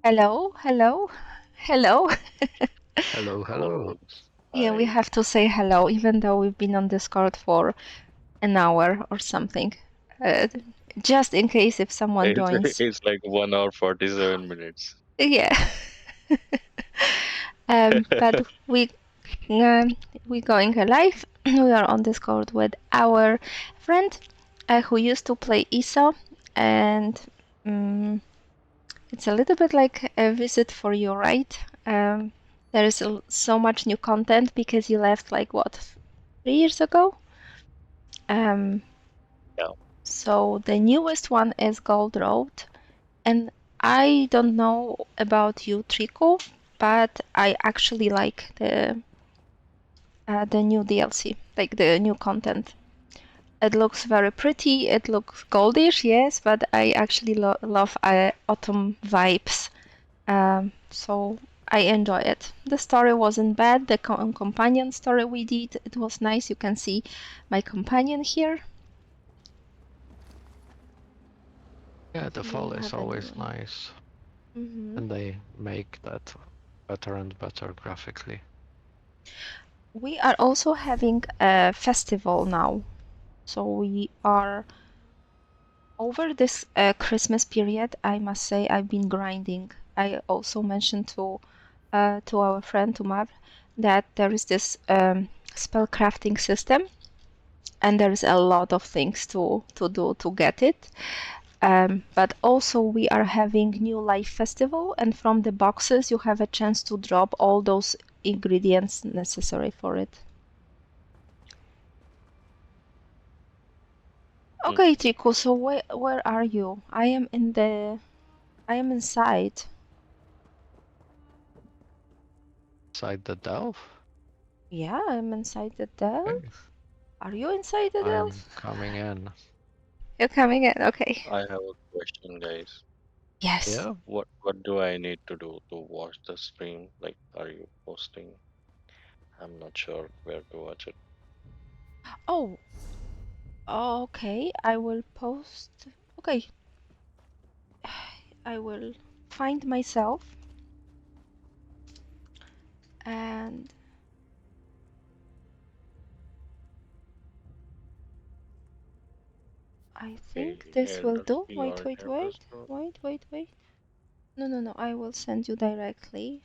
Hello, hello, hello. Hello, Hello. hello. Yeah, we Hi. have to say hello, even though we've been on Discord for an hour or something. Uh, just in case if someone It's, joins. it's like 1 hour 47 minutes. Yeah. But um, we going live. We are on Discord with our friend who used to play ESO, and um, it's a little bit like a visit for you, right? There is so much new content because you left like what, 3 years ago? Um, Yeah. so the newest one is Gold Road, and I don't know about you, Trico, but I actually like the new DLC, like the new content. It looks very pretty. It looks goldish, yes, but I actually love autumn vibes. So I enjoy it. The story wasn't bad. The companion story we did, it was nice. You can see my companion here. Yeah, the Do you fall is have any? always nice, Hmm. and they make that better and better graphically. We are also having a festival now. So we are over this Christmas period. I must say I've been grinding. I also mentioned to our friend Tumar that there is this spell crafting system, and there is a lot of things to do to get it. But also we are having new life festival, and from the boxes you have a chance to drop all those ingredients necessary for it. Mm. Okay, Chico, so where are you? I am inside. Inside the delve? Yeah, I'm inside the delve. Okay. Are you inside the I'm delve? coming in. You're coming in, okay. I have a question, guys. Yes. Yeah, What do I need to do to watch the stream? Like, are you posting? I'm not sure where to watch it. Oh, okay. I will post. Okay, I will find myself and I Okay, think this will and do. you Wait, are in wait, your wait, Discord. wait, wait, wait. No, no, no. I will send you directly.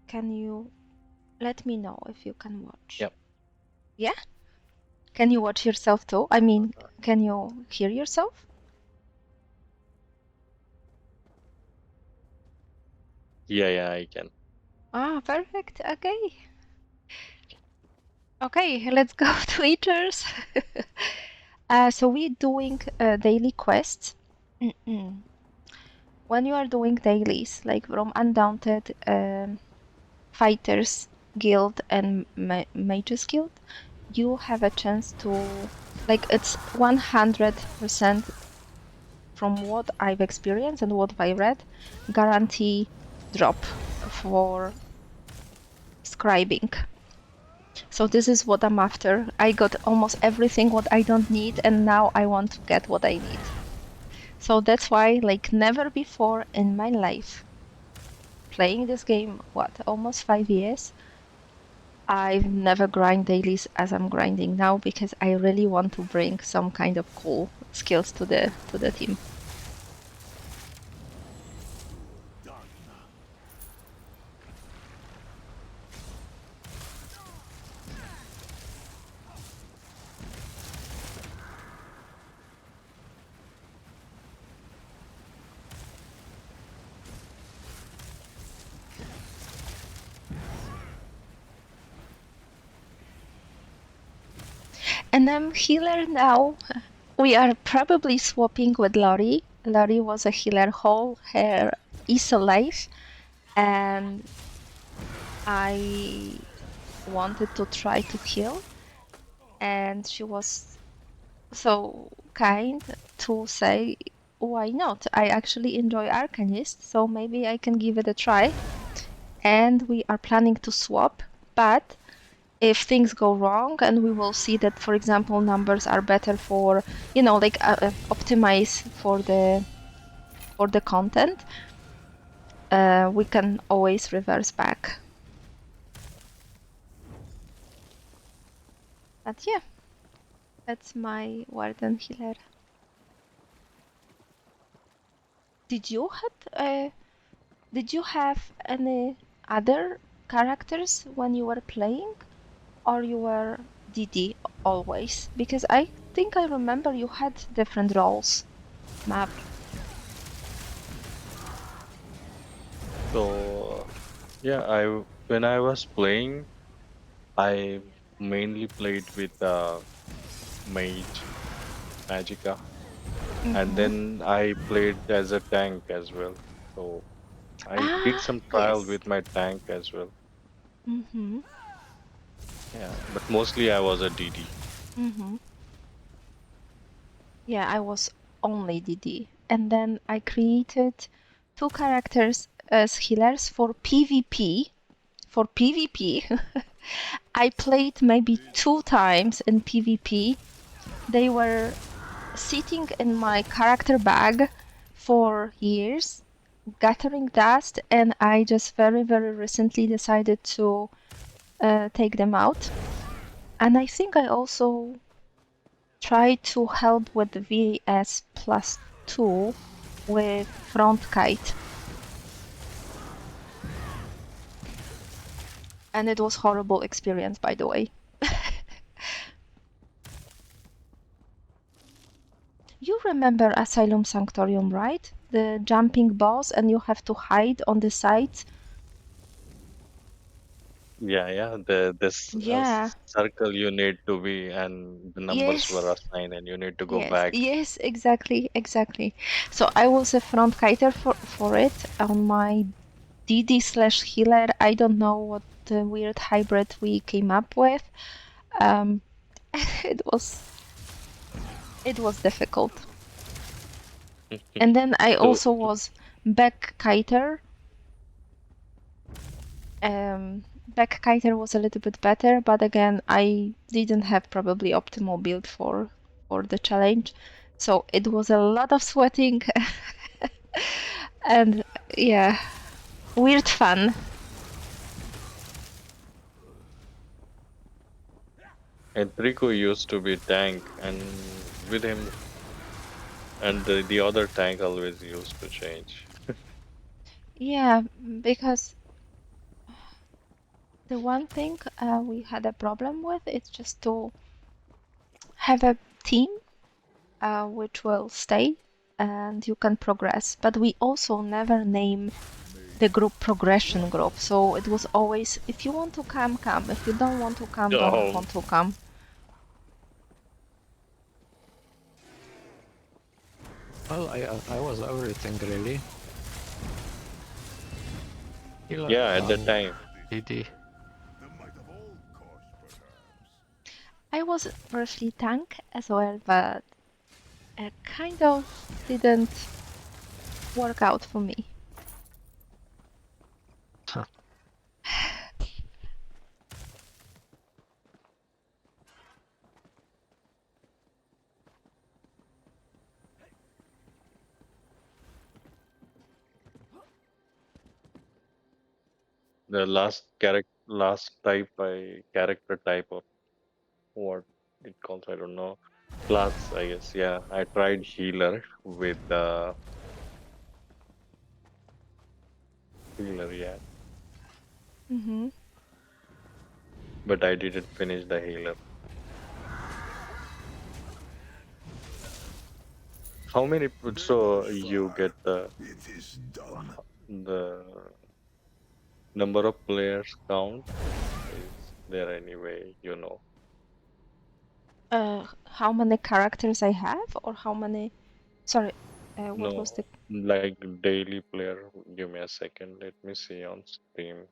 Can you let me know if you can watch? Yep. Yeah? Can you watch yourself too? I mean, can you hear yourself? Yeah, I can. Ah, perfect. Okay. Okay, let's go to eaters. So we're doing daily quests. When you are doing dailies, like from Undaunted, Fighters Guild, and Mages Guild, you have a chance to, like, it's 100% from what I've experienced and what I read, guarantee drop for scribing. So this is what I'm after. I got almost everything what I don't need, and now I want to get what I need. So that's why, like never before in my life, playing this game, what, almost 5 years, I've never grind dailies as I'm grinding now because I really want to bring some kind of cool skills to the team. And I'm healer now. We are probably swapping with Lori. Lori was a healer whole her ESO life, and I wanted to try to heal, and she was so kind to say, why not? I actually enjoy Arcanist, so maybe I can give it a try. And we are planning to swap, but if things go wrong, and we will see that, for example, numbers are better for, like optimize for the content, we can always reverse back. But yeah, that's my Warden Healer. Did you have any other characters when you were playing, or you were DD always? Because I think I remember you had different roles mapped. So yeah, when I was playing, I mainly played with mage Magica, and Mm-hmm. then I played as a tank as well. So I did Ah, some trial yes. with my tank as well. Mm-hmm. Yeah, but mostly I was a DD. Mm-hmm. Yeah, I was only DD. And then I created two characters as healers for PvP. For PvP, I played maybe 2 times in PvP. They were sitting in my character bag for years, gathering dust, and I just very, very recently decided to take them out. And I think I also tried to help with the VS plus 2 with front kite. And it was horrible experience, by the way. You remember Asylum Sanctorium, right? The jumping boss, and you have to hide on the sides. Yeah, yeah. Yeah. Circle you need to be, and the numbers were Yes. assigned, and you need to go Yes. back. Yes. Exactly. Exactly. So I was a front kiter for it on my DD slash healer. I don't know what weird hybrid we came up with. Um, it was difficult. And then I So also was back kiter. Back kiter was a little bit better, but again, I didn't have probably optimal build for the challenge, so it was a lot of sweating and yeah, weird fun. Enrico used to be tank, and with him, and the other tank always used to change. Yeah, because the one thing we had a problem with is just to have a team which will stay and you can progress. But we also never name the group progression group. So it was always, if you want to come, come. If you don't want to come, don't Um, want to come. Well, I was everything really. Healer yeah, at the and time. DD. I was briefly tank as well, but it kind of didn't work out for me. The character type of what it calls, I don't know. Class, I guess. Yeah, I tried healer with the healer, yeah, Mm-hmm. but I didn't finish the healer. How many? So you get the number of players count? Is there any way you know? How many characters I have, or how many? Sorry, what was No, the? like daily player. Give me a second. Let me see on Steam.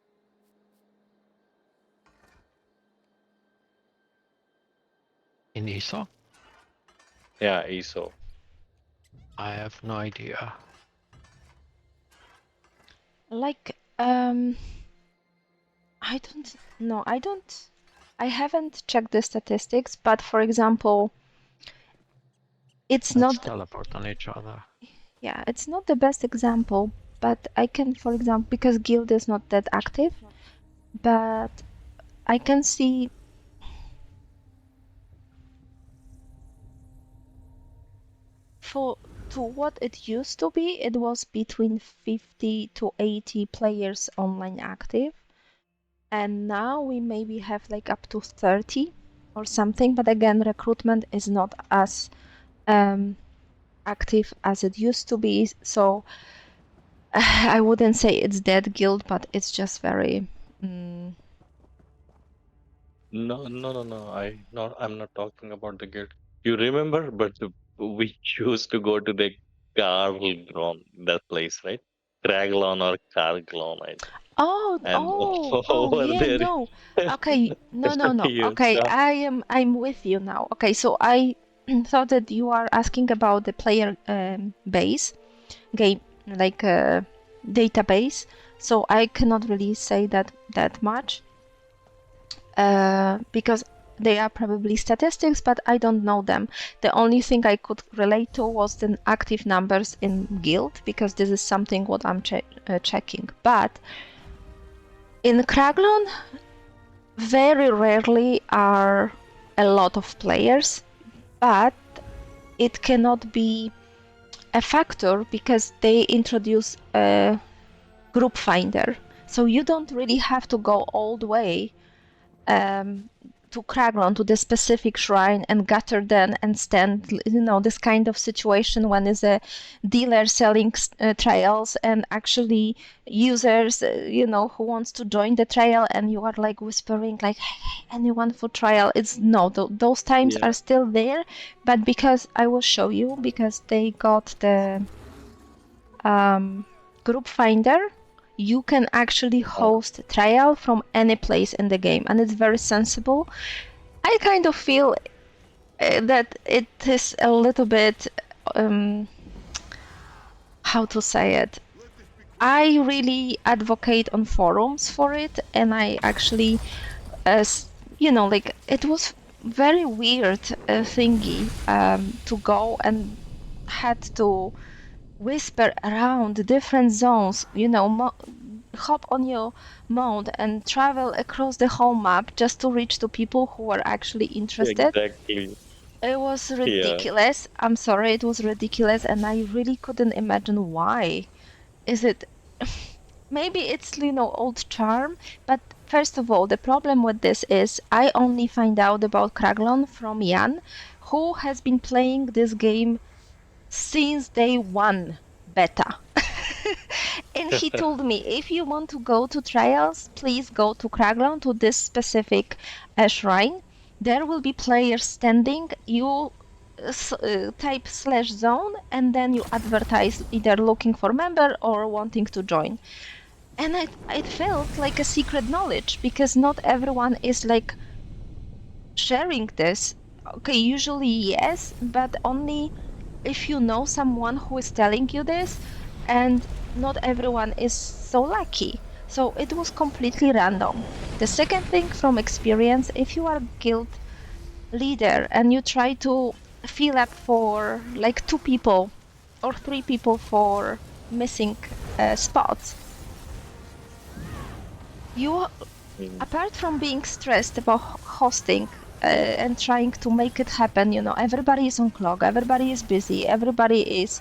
In ESO? Yeah, ESO. I have no idea. Like, I don't know. I don't. I haven't checked the statistics, but for example, it's Let's not, teleport on each other. yeah, it's not the best example, but I can, for example, because guild is not that active, but I can see to what it used to be, it was between 50 to 80 players online active. And now we maybe have like up to 30 or something. But again, recruitment is not as active as it used to be. So I wouldn't say it's dead guild, but it's just very. No, no. I'm not talking about the guild. You remember, but we used to go to the Carglon, that place, right? Craglon or Carglon, and over Yeah, there, no. Okay, no. you Okay, saw. I'm with you now. Okay, so I thought that you are asking about the player base game, like database. So I cannot really say that much because they are probably statistics, but I don't know them. The only thing I could relate to was the active numbers in guild, because this is something what I'm checking. But in Craglon, very rarely are a lot of players, but it cannot be a factor because they introduce a group finder. So you don't really have to go all the way to Kraglon, to the specific shrine, and gather then and stand, this kind of situation when is a dealer selling trials and actually users, who wants to join the trial, and you are like whispering like, hey, anyone for trial? It's no, those times Yeah. are still there, but because I will show you, because they got the group finder, you can actually host trial from any place in the game, and it's very sensible. I kind of feel that it is a little bit, how to say it. I really advocate on forums for it, and I actually, like it was very weird thingy to go and had to whisper around different zones, hop on your mode and travel across the whole map just to reach to people who were actually interested. Exactly. It was Yeah. ridiculous. I'm sorry, it was ridiculous, and I really couldn't imagine why. Is it maybe it's old charm, but first of all, the problem with this is I only find out about Kraglon from Jan, who has been playing this game since day one beta. And he told me, if you want to go to trials, please go to Kraglon, to this specific shrine. There will be players standing. You type /zone, and then you advertise either looking for member or wanting to join. And it felt like a secret knowledge, because not everyone is like sharing this. Okay, usually yes, but only if you know someone who is telling you this, and not everyone is so lucky. So it was completely random. The second thing, from experience, if you are guild leader and you try to fill up for like 2 people or 3 people for missing spots, you, Mm. apart from being stressed about hosting and trying to make it happen, everybody is on clock, everybody is busy, everybody is,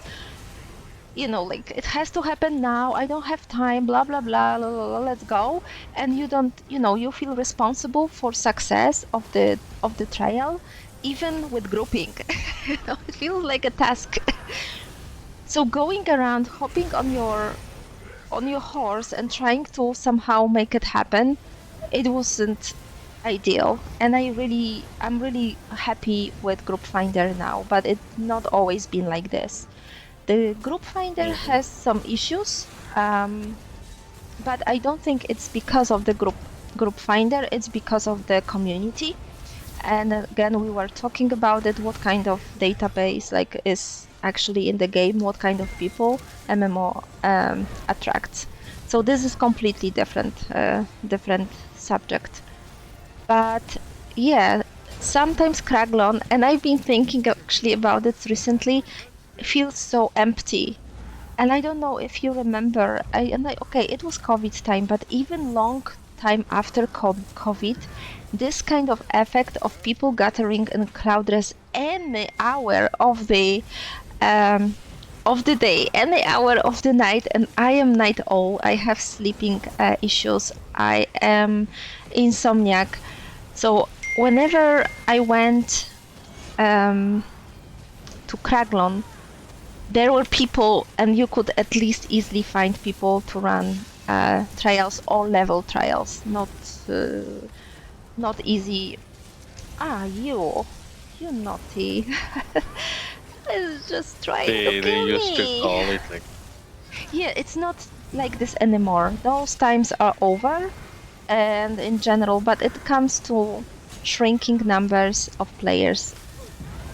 like it has to happen now, I don't have time, blah blah blah, let's go. And you don't, you feel responsible for success of the trial, even with grouping. It feels like a task. So going around, hopping on your horse and trying to somehow make it happen, it wasn't ideal. And I'm really happy with group finder now, but it's not always been like this. The group finder Mhm. has some issues, but I don't think it's because of the group finder, it's because of the community. And again, we were talking about it, what kind of database like is actually in the game, what kind of people MMO attracts. So this is completely different subject. But yeah, sometimes Craglon, and I've been thinking actually about it recently, feels so empty. And I don't know if you remember, okay, it was COVID time, but even long time after COVID, this kind of effect of people gathering in crowdrest any hour of the day, any hour of the night, and I am night owl. I have sleeping issues. I am insomniac. So whenever I went to Craglon, there were people, and you could at least easily find people to run trials or level trials. Not easy. You naughty. It's just trying to They kill used to me. call it like Yeah, it's not like this anymore. Those times are over, and in general, but it comes to shrinking numbers of players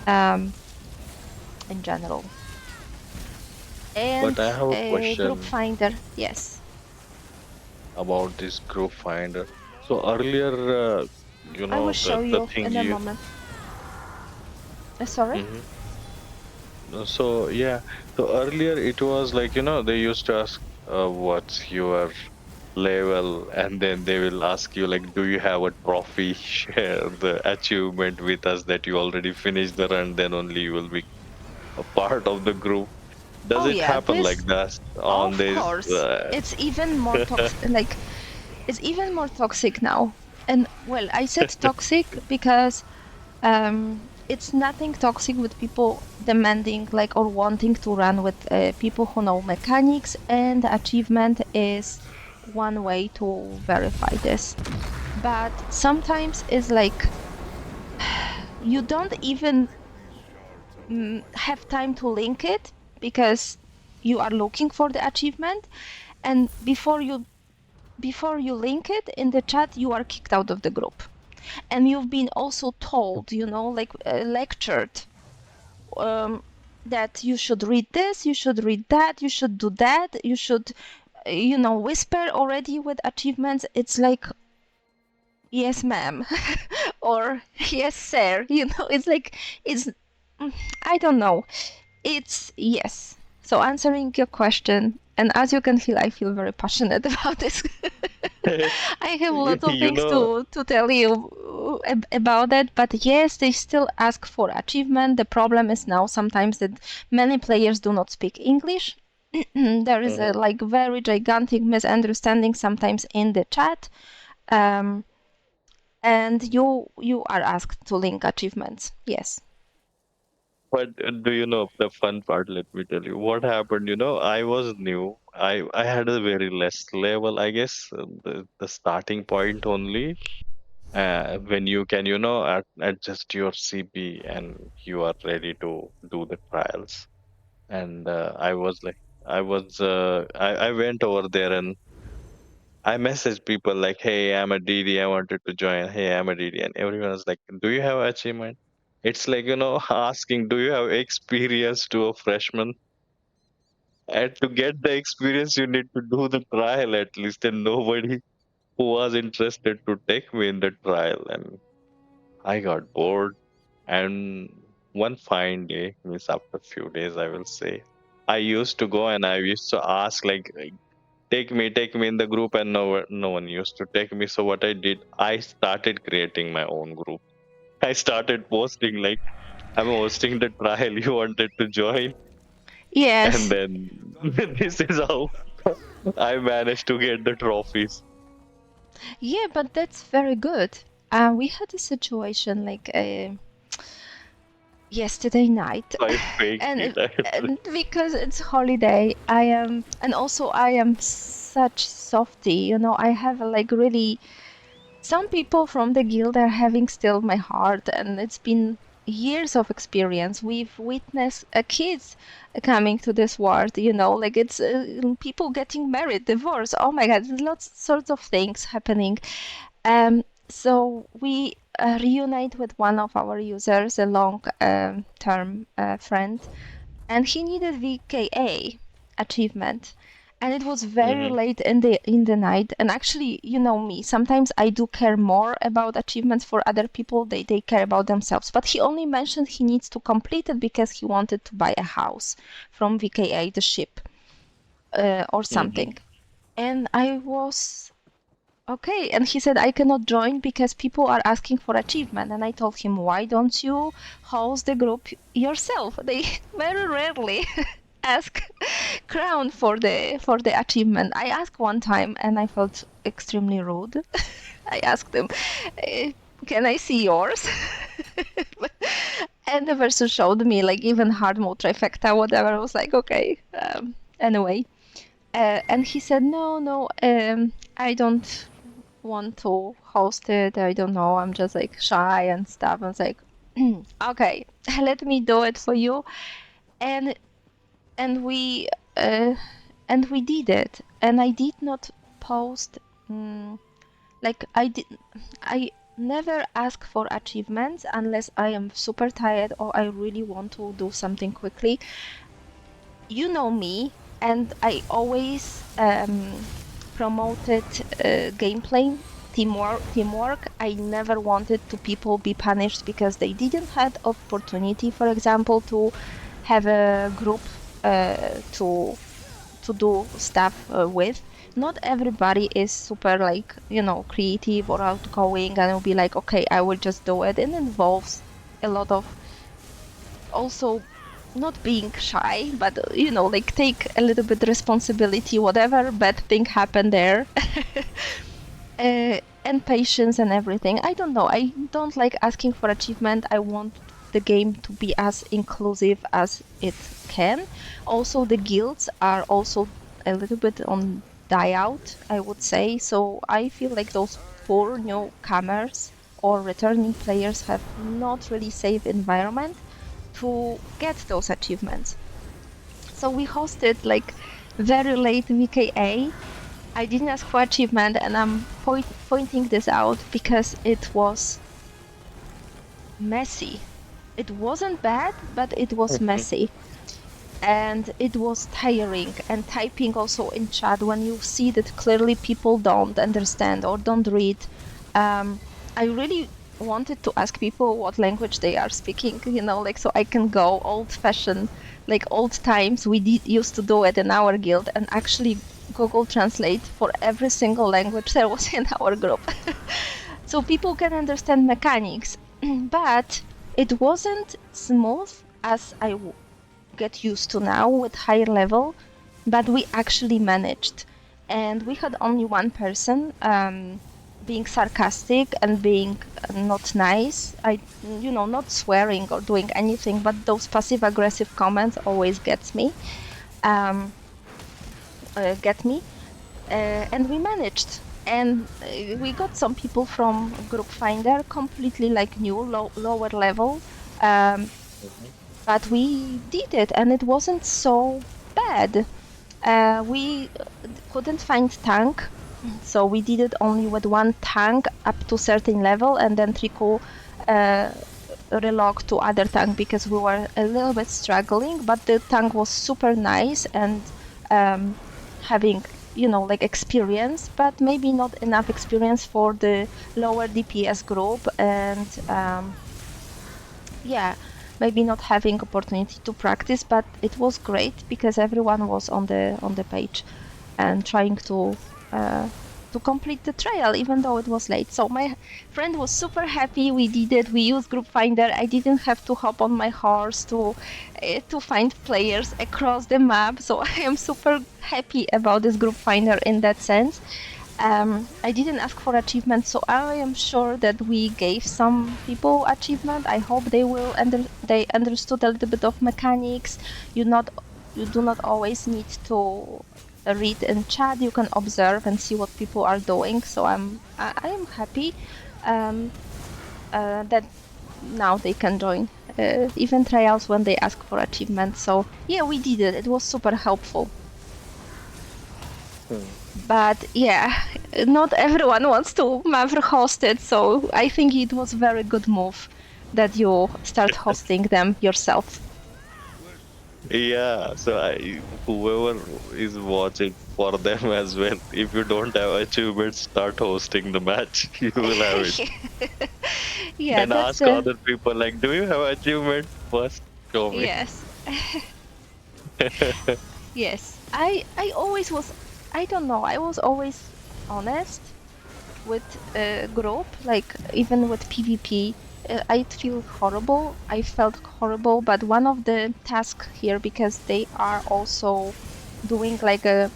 um, in general. And but I have a a group question finder, yes. about this group finder. So earlier, I will the show the you thing in a you. moment. Sorry? Mhm. So yeah, so earlier it was like, they used to ask, what's your level, and then they will ask you like, do you have a trophy? Share the achievement with us that you already finished the run, then only you will be a part of the group. Does Oh it yeah, happen like this, that on of this? course. It's even more toxic. Like, it's even more toxic now. And well, I said toxic because it's nothing toxic with people demanding like or wanting to run with people who know mechanics, and achievement is one way to verify this. But sometimes it's like you don't even have time to link it because you are looking for the achievement, and before you link it in the chat, you are kicked out of the group, and you've been also told, like lectured, um, that you should read this, you should read that, you should do that, you should whisper already with achievements. It's like, yes ma'am, or yes sir, it's like, it's I don't know. It's yes. So answering your question, and as you can feel, I feel very passionate about this. I have lots of you things know to tell you about it, but yes, they still ask for achievement. The problem is now sometimes that many players do not speak English. There is a Mhm. like very gigantic misunderstanding sometimes in the chat, um, and you are asked to link achievements. Yes. But do you know the fun part? Let me tell you what happened. I was new. I had a very less level, I guess, the starting point only. When you can, adjust your CP and you are ready to do the trials. And I went over there and I messaged people like, "Hey, I'm a DD. I wanted to join. Hey, I'm a DD," and everyone was like, "Do you have achievement?" It's like, asking, "Do you have experience to a freshman?" And to get the experience, you need to do the trial at least. And nobody who was interested to take me in the trial, and I got bored. And one fine day, means after a few days, I will say, I used to go and I used to ask like, take me in the group, and no one used to take me. So what I did, I started creating my own group. I started posting like, I'm hosting the trial, you wanted to join. And Yes. then this is how I managed to get the trophies. Yeah, but that's very good. We had a situation like yesterday night, I faked and, it. and because it's holiday, I am such softy. I have like really some people from the guild are having still my heart, and it's been years of experience. We've witnessed kids coming to this world, like it's people getting married, divorce. Oh my God, there's lots sorts of things happening. So we reunite with one of our users, a long-term friend, and he needed VKA achievement. And it was very Mhm. late in the night. And actually, you know me, sometimes I do care more about achievements for other people. They care about themselves. But he only mentioned he needs to complete it because he wanted to buy a house from VKA, the ship, or something. And I was okay. And he said, I cannot join because people are asking for achievement. And I told him, why don't you host the group yourself? They very rarely ask crown for the achievement. I asked one time and I felt extremely rude. I asked him, can I see yours? And the person showed me like even hard mode trifecta, whatever. I was like, okay. Anyway. And he said, no, I don't want to host it. I don't know. I'm just like shy and stuff. I was like, okay, let me do it for you. And and we uh, and we did it. And I did not post like I never ask for achievements unless I am super tired or I really want to do something quickly. You know me, and I always promoted gameplay, teamwork. I never wanted to people be punished because they didn't have opportunity, for example, to have a group to do stuff with. Not everybody is super like creative or outgoing and will be like, okay, I will just do it. It involves a lot of also not being shy, but like take a little bit responsibility, whatever bad thing happened there. And patience and everything. I don't know. I don't like asking for achievement. I want the game to be as inclusive as it can. Also, the guilds are also a little bit on die out, I would say. So I feel like those poor newcomers or returning players have not really safe environment to get those achievements. So we hosted like very late VKA. I didn't ask for achievement, and I'm pointing this out because it was messy. It wasn't bad, but it was messy. And it was tiring, and typing also in chat when you see that clearly people don't understand or don't read. I really wanted to ask people what language they are speaking, like so I can go old fashioned, like old times we used to do it in our guild and actually Google Translate for every single language there was in our group. So people can understand mechanics, but it wasn't smooth as I get used to now with higher level, but we actually managed. And we had only one person being sarcastic and being not nice. Not swearing or doing anything, but those passive aggressive comments always gets me. And we managed. And we got some people from Group Finder, completely like new, lower level. But we did it, and it wasn't so bad. We couldn't find tank, so we did it only with one tank up to certain level, and then Trico relog to other tank because we were a little bit struggling. But the tank was super nice and having like experience, but maybe not enough experience for the lower DPS group, and maybe not having opportunity to practice. But it was great because everyone was on the page and trying to complete the trial, even though it was late. So my friend was super happy we did it. We used Group Finder. I didn't have to hop on my horse to find players across the map. So I am super happy about this Group Finder in that sense. I didn't ask for achievement, so I am sure that we gave some people achievement. I hope they will they understood a little bit of mechanics. You do not always need to read in chat. You can observe and see what people are doing. So I am happy that now they can join event trials when they ask for achievement. So yeah, we did it. It was super helpful. But yeah, not everyone wants to Mavr host it, so I think it was a very good move that you start hosting them yourself. Yeah, so whoever is watching for them as well. If you don't have achievements, start hosting the match. You will have it. Yeah, Then that's ask the other people like, "Do you have achievement? First, show me." yes. Yes. I always was I don't know, I was always honest with a group, like even with PvP. I'd feel horrible. I felt horrible, but one of the tasks here, because they are also doing like a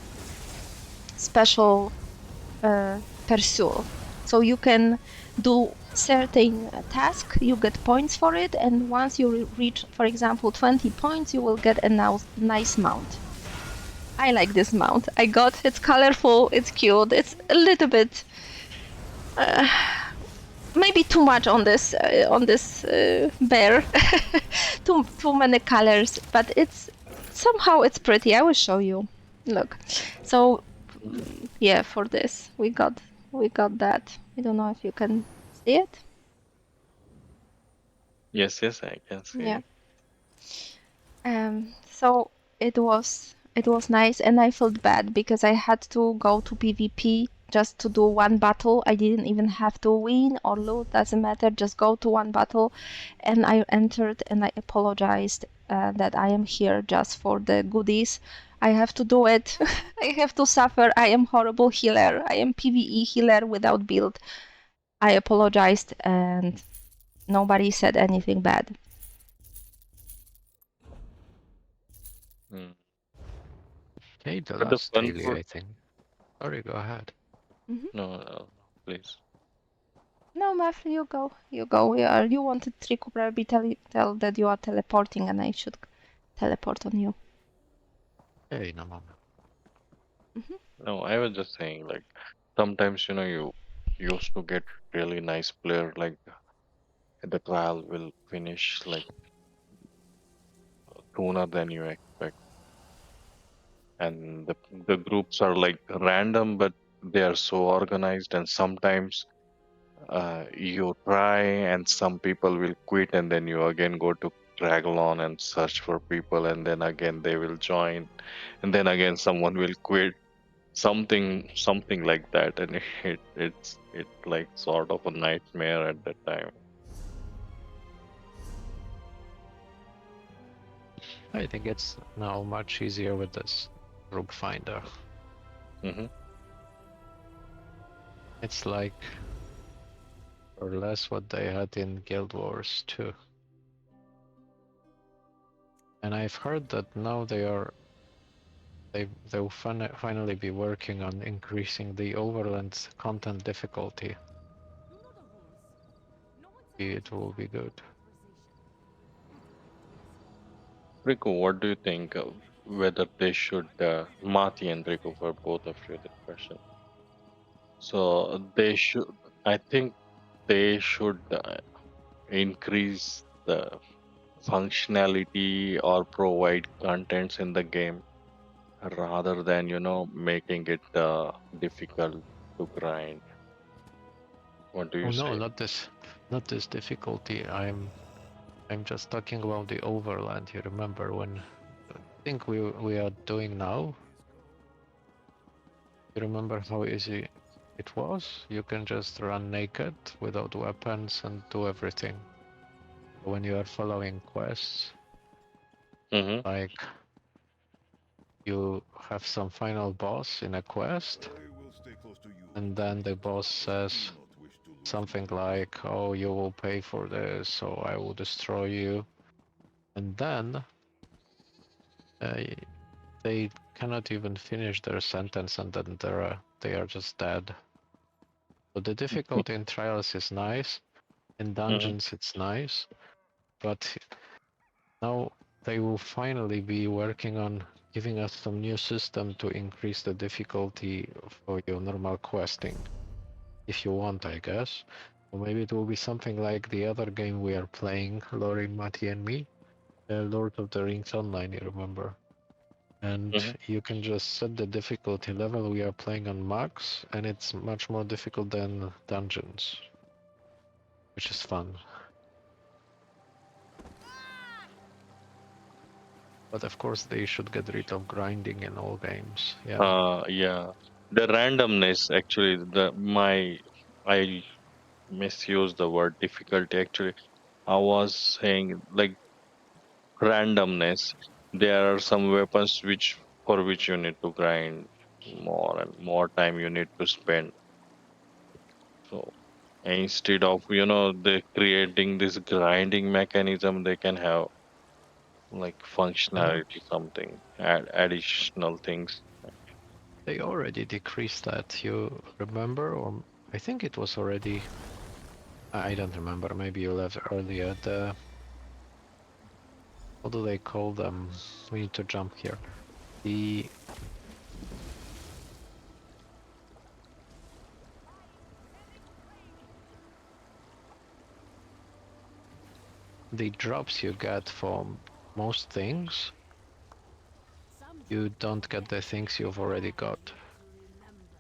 special pursuit. So you can do certain task, you get points for it, and once you reach, for example, 20 points, you will get a nice mount. I like this mount. I got it's colorful, it's cute, it's a little bit uh, maybe too much on this bear. Too many colors, but it's somehow it's pretty. I will show you. Look, so yeah, for this we got that. I don't know if you can see it. Yes, yes, I can see Yeah. it. So it was nice, and I felt bad because I had to go to PvP just to do one battle. I didn't even have to win or lose, doesn't matter, just go to one battle. And I entered and I apologized that I am here just for the goodies. I have to do it. I have to suffer. I am horrible healer. I am PvE healer without build. I apologized and nobody said anything bad. Mm. Okay, the But the last fun daily, for I think. Sorry, go ahead. Mhm. no, no, no, please. No, Matthew, you go. You go. You wanted Trico probably tell that you are teleporting and I should teleport on you. Okay, no moment. Hmm. No, I was just saying like sometimes you used to get really nice player like the trial will finish like sooner than you expect, and the groups are like random, but they are so organized, and sometimes you try and some people will quit and then you again go to Dragalon and search for people and then again they will join and then again someone will quit, something like that, and it's like sort of a nightmare at that time. I think it's now much easier with this group finder. Hmm. It's like or less what they had in Guild Wars 2. And I've heard that now they'll finally be working on increasing the overland content difficulty. It will be good. Rico, what do you think of whether they should Mati and Rico, for both of you, the question. So they should, I think they should increase the functionality or provide contents in the game rather than making it difficult to grind. What do Oh you no, say? not this difficulty. I'm just talking about the overland. You remember when I think we are doing now? You remember how easy it was? You can just run naked without weapons and do everything. When you are following quests, Mm-hmm. like you have some final boss in a quest, and then the boss says something like, "Oh, you will pay for this, so I will destroy you," and then uh, they cannot even finish their sentence, and then they are just dead. So the difficulty in trials is nice, in Mm-hmm. dungeons it's nice, but now they will finally be working on giving us some new system to increase the difficulty for your normal questing, if you want, I guess. Or maybe it will be something like the other game we are playing, Lauren, Matti, and me, Lord of the Rings Online, you remember? And Mm-hmm. you can just set the difficulty level. We are playing on max, and it's much more difficult than dungeons, which is fun. But of course, they should get rid of grinding in all games. Yeah. Yeah. The randomness actually I misused the word difficulty actually. I was saying like randomness. There are some weapons which you need to grind more and more time you need to spend. So instead of they creating this grinding mechanism, they can have like Yeah. functionality, something additional things. They already decreased that. You remember, or I think it was already. I don't remember. Maybe you left earlier. The what do they call them? We need to jump here. The the drops you get from most things, you don't get the things you've already got.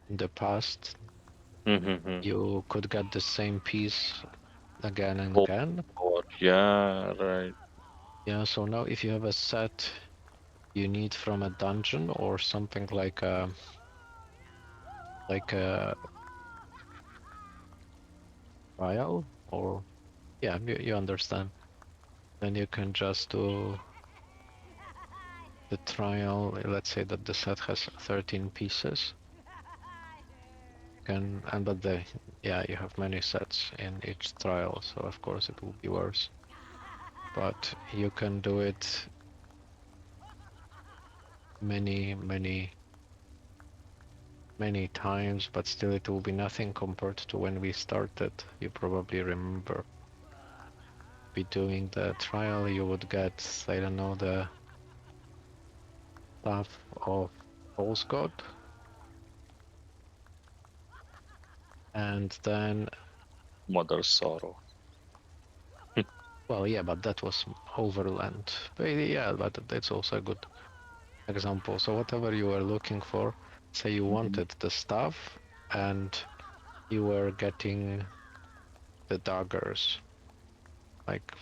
In the past, Mm-hmm. you could get the same piece again and Oh, again. God. Yeah, right. Yeah, so now if you have a set you need from a dungeon or something like a trial, or yeah, you understand. Then you can just do the trial. Let's say that the set has 13 pieces. But yeah, you have many sets in each trial, so of course it will be worse. But you can do it many times, but still it will be nothing compared to when we started. You probably remember be doing the trial, you would get, I don't know, the stuff of False God, and then, Mother sorrow. well, yeah, but that was Overland. But yeah, but that's also a good example. So whatever you were looking for, say you Mhm. wanted the stuff, and you were getting the daggers like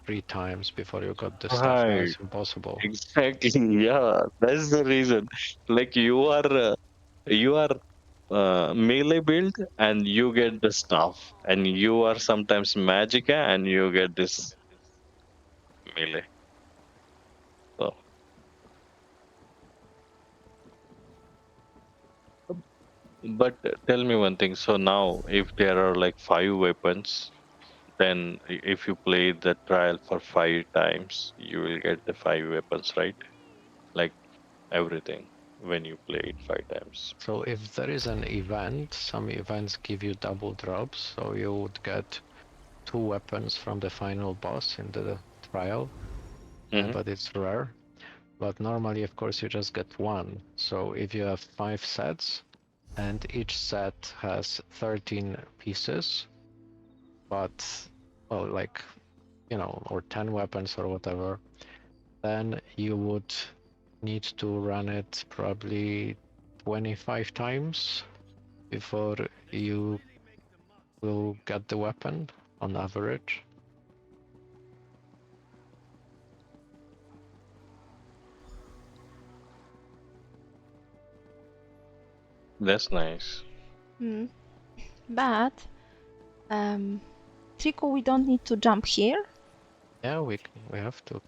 3 times before you got the stuff. Now Right. it's impossible. Exactly. Yeah, that's the reason. Like you are melee build and you get the stuff, and you are sometimes magica and you get this melee. So, but tell me one thing. So now, if there are like 5 weapons, then if you play the trial for 5 times, you will get the 5 weapons, right? Like everything when you play it 5 times. So if there is an event, some events give you double drops, so you would get 2 weapons from the final boss in the trial, Mm-hmm. but it's rare. But normally, of course, you just get one. So if you have 5 sets, and each set has 13 pieces, but, well, like, or 10 weapons or whatever, then you would need to run it probably 25 times before you will get the weapon on average. That's nice. Hmm. But, Trico, we don't need to jump here. Yeah, we have to.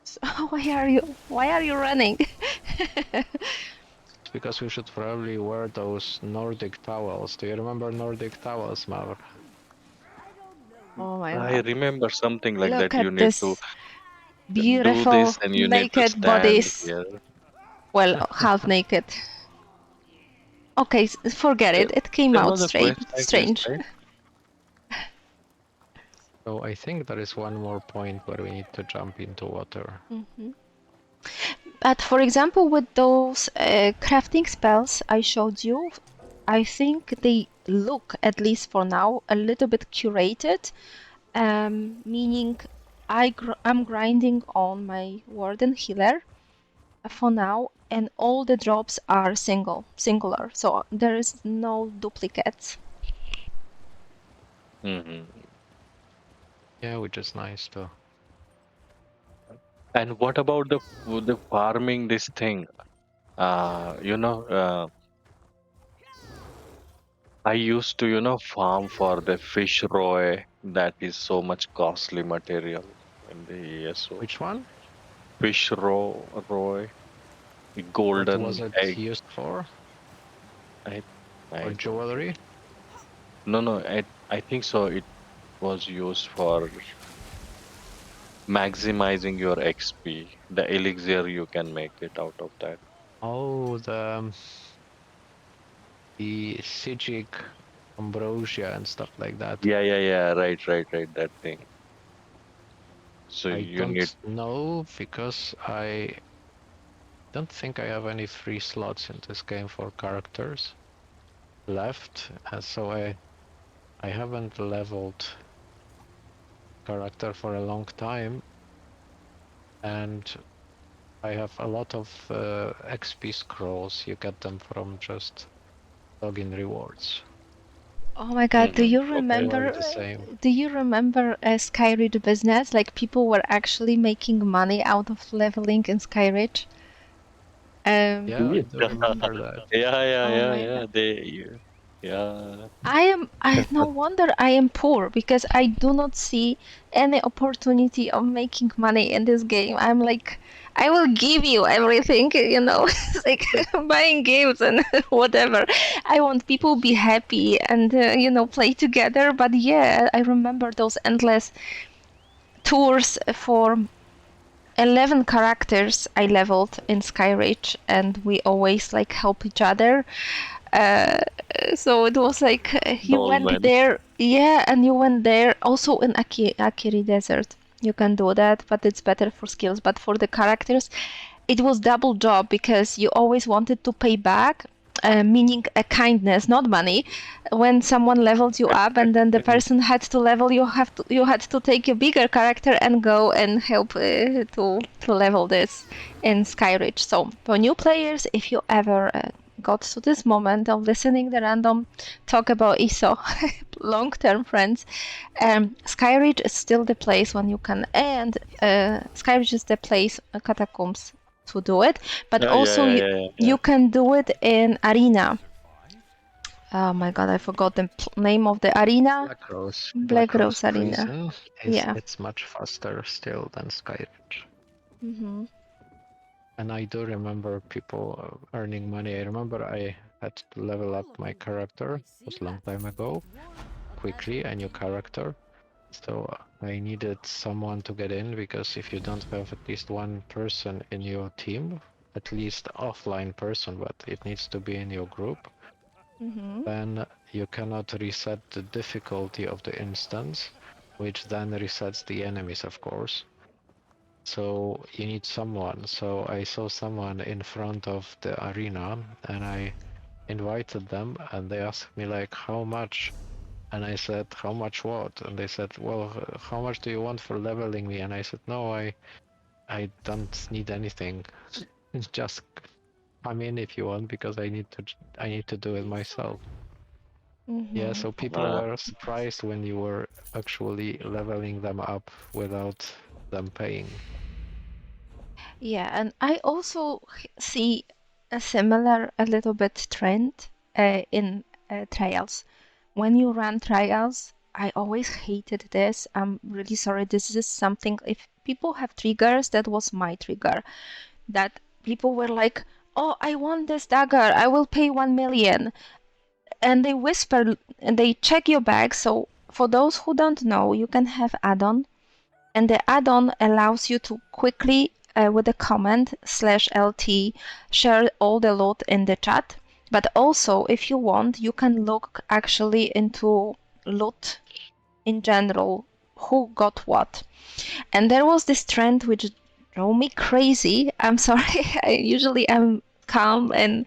So why are you running? It's because we should probably wear those Nordic towels. Do you remember Nordic towels, Mavr? Oh my I God. remember something like Look that. You at need to this do this beautiful and you need to naked stand bodies. here. Well, half naked. Okay, forget it. It came There out was a straight, quest like this, strange. right? So I think there is one more point where we need to jump into water. Mhm. But for example, with those crafting spells I showed you, I think they look, at least for now, a little bit curated, meaning I'm grinding on my Warden Healer for now, and all the drops are singular, so there is no duplicates. Mm-hmm. Yeah, which is nice too. And what about the farming this thing? I used to, farm for the fish roe. That is so much costly material in the ESO. Which one? Fish roe, What was golden it egg. used for? I For I don't know. jewelry? No. I think so. It was used for maximizing your XP. The elixir you can make it out of that. Oh, the Sijic ambrosia and stuff like that. Yeah. Right. That thing. So I you need. don't know because I don't think I have any free slots in this game for characters left, and so I haven't leveled character for a long time, and I have a lot of XP scrolls. You get them from just login rewards. Oh my God, do you They Okay. are remember? the same. Do you remember Skyridge business? Like people were actually making money out of leveling in Skyridge. Yeah, I do remember that. Oh my Yeah. God. Yeah. No wonder I am poor because I do not see any opportunity of making money in this game. I'm like, I will give you everything, it's like buying games and whatever. I want people be happy and, play together. But yeah, I remember those endless tours for 11 characters I leveled in Skyreach, and we always like help each other. Uh, so it was like you went Dolmen. there, yeah, and you went there also in Akiri Desert. You can do that, but it's better for skills. But for the characters, it was double job because you always wanted to pay back, meaning a kindness, not money. When someone leveled you up, and then the person had to level, you had to take a bigger character and go and help to level this in Skyreach. So for new players, if you ever got to this moment of listening the random talk about ESO, long-term friends, Skyreach is still the place when you can, and Skyreach is the place, catacombs, to do it, but also Yeah. you can do it in arena. Oh my God, I forgot the name of the arena. Black Rose. Black Black Rose Rose Arena. Prison is Yeah. it's much faster still than Skyrim. Hmm. And I do remember people earning money. I remember I had to level up my character. It was a long time ago. Quickly, a new character. So I needed someone to get in because if you don't have at least one person in your team, at least offline person, but it needs to be in your group, Hmm. then you cannot reset the difficulty of the instance, which then resets the enemies, of course. So you need someone. So I saw someone in front of the arena and I invited them and they asked me like how much, and I said how much what, and they said well how much do you want for leveling me, and I said no, I don't need anything. Just come in if you want because I need to do it myself. Yeah, Hmm. so people Uh, were surprised when you were actually leveling them up without them paying. Yeah, and I also see a similar, a little bit trend in trials. When you run trials, I always hated this. I'm really sorry. This is something, if people have triggers, that was my trigger. That people were like, oh, I want this dagger. I will pay 1 million. And they whisper and they check your bag. So for those who don't know, you can have add-on, and the add-on allows you to quickly, with a command /LT, share all the loot in the chat. But also, if you want, you can look actually into loot in general, who got what. And there was this trend which drove me crazy. I'm sorry, I usually am calm and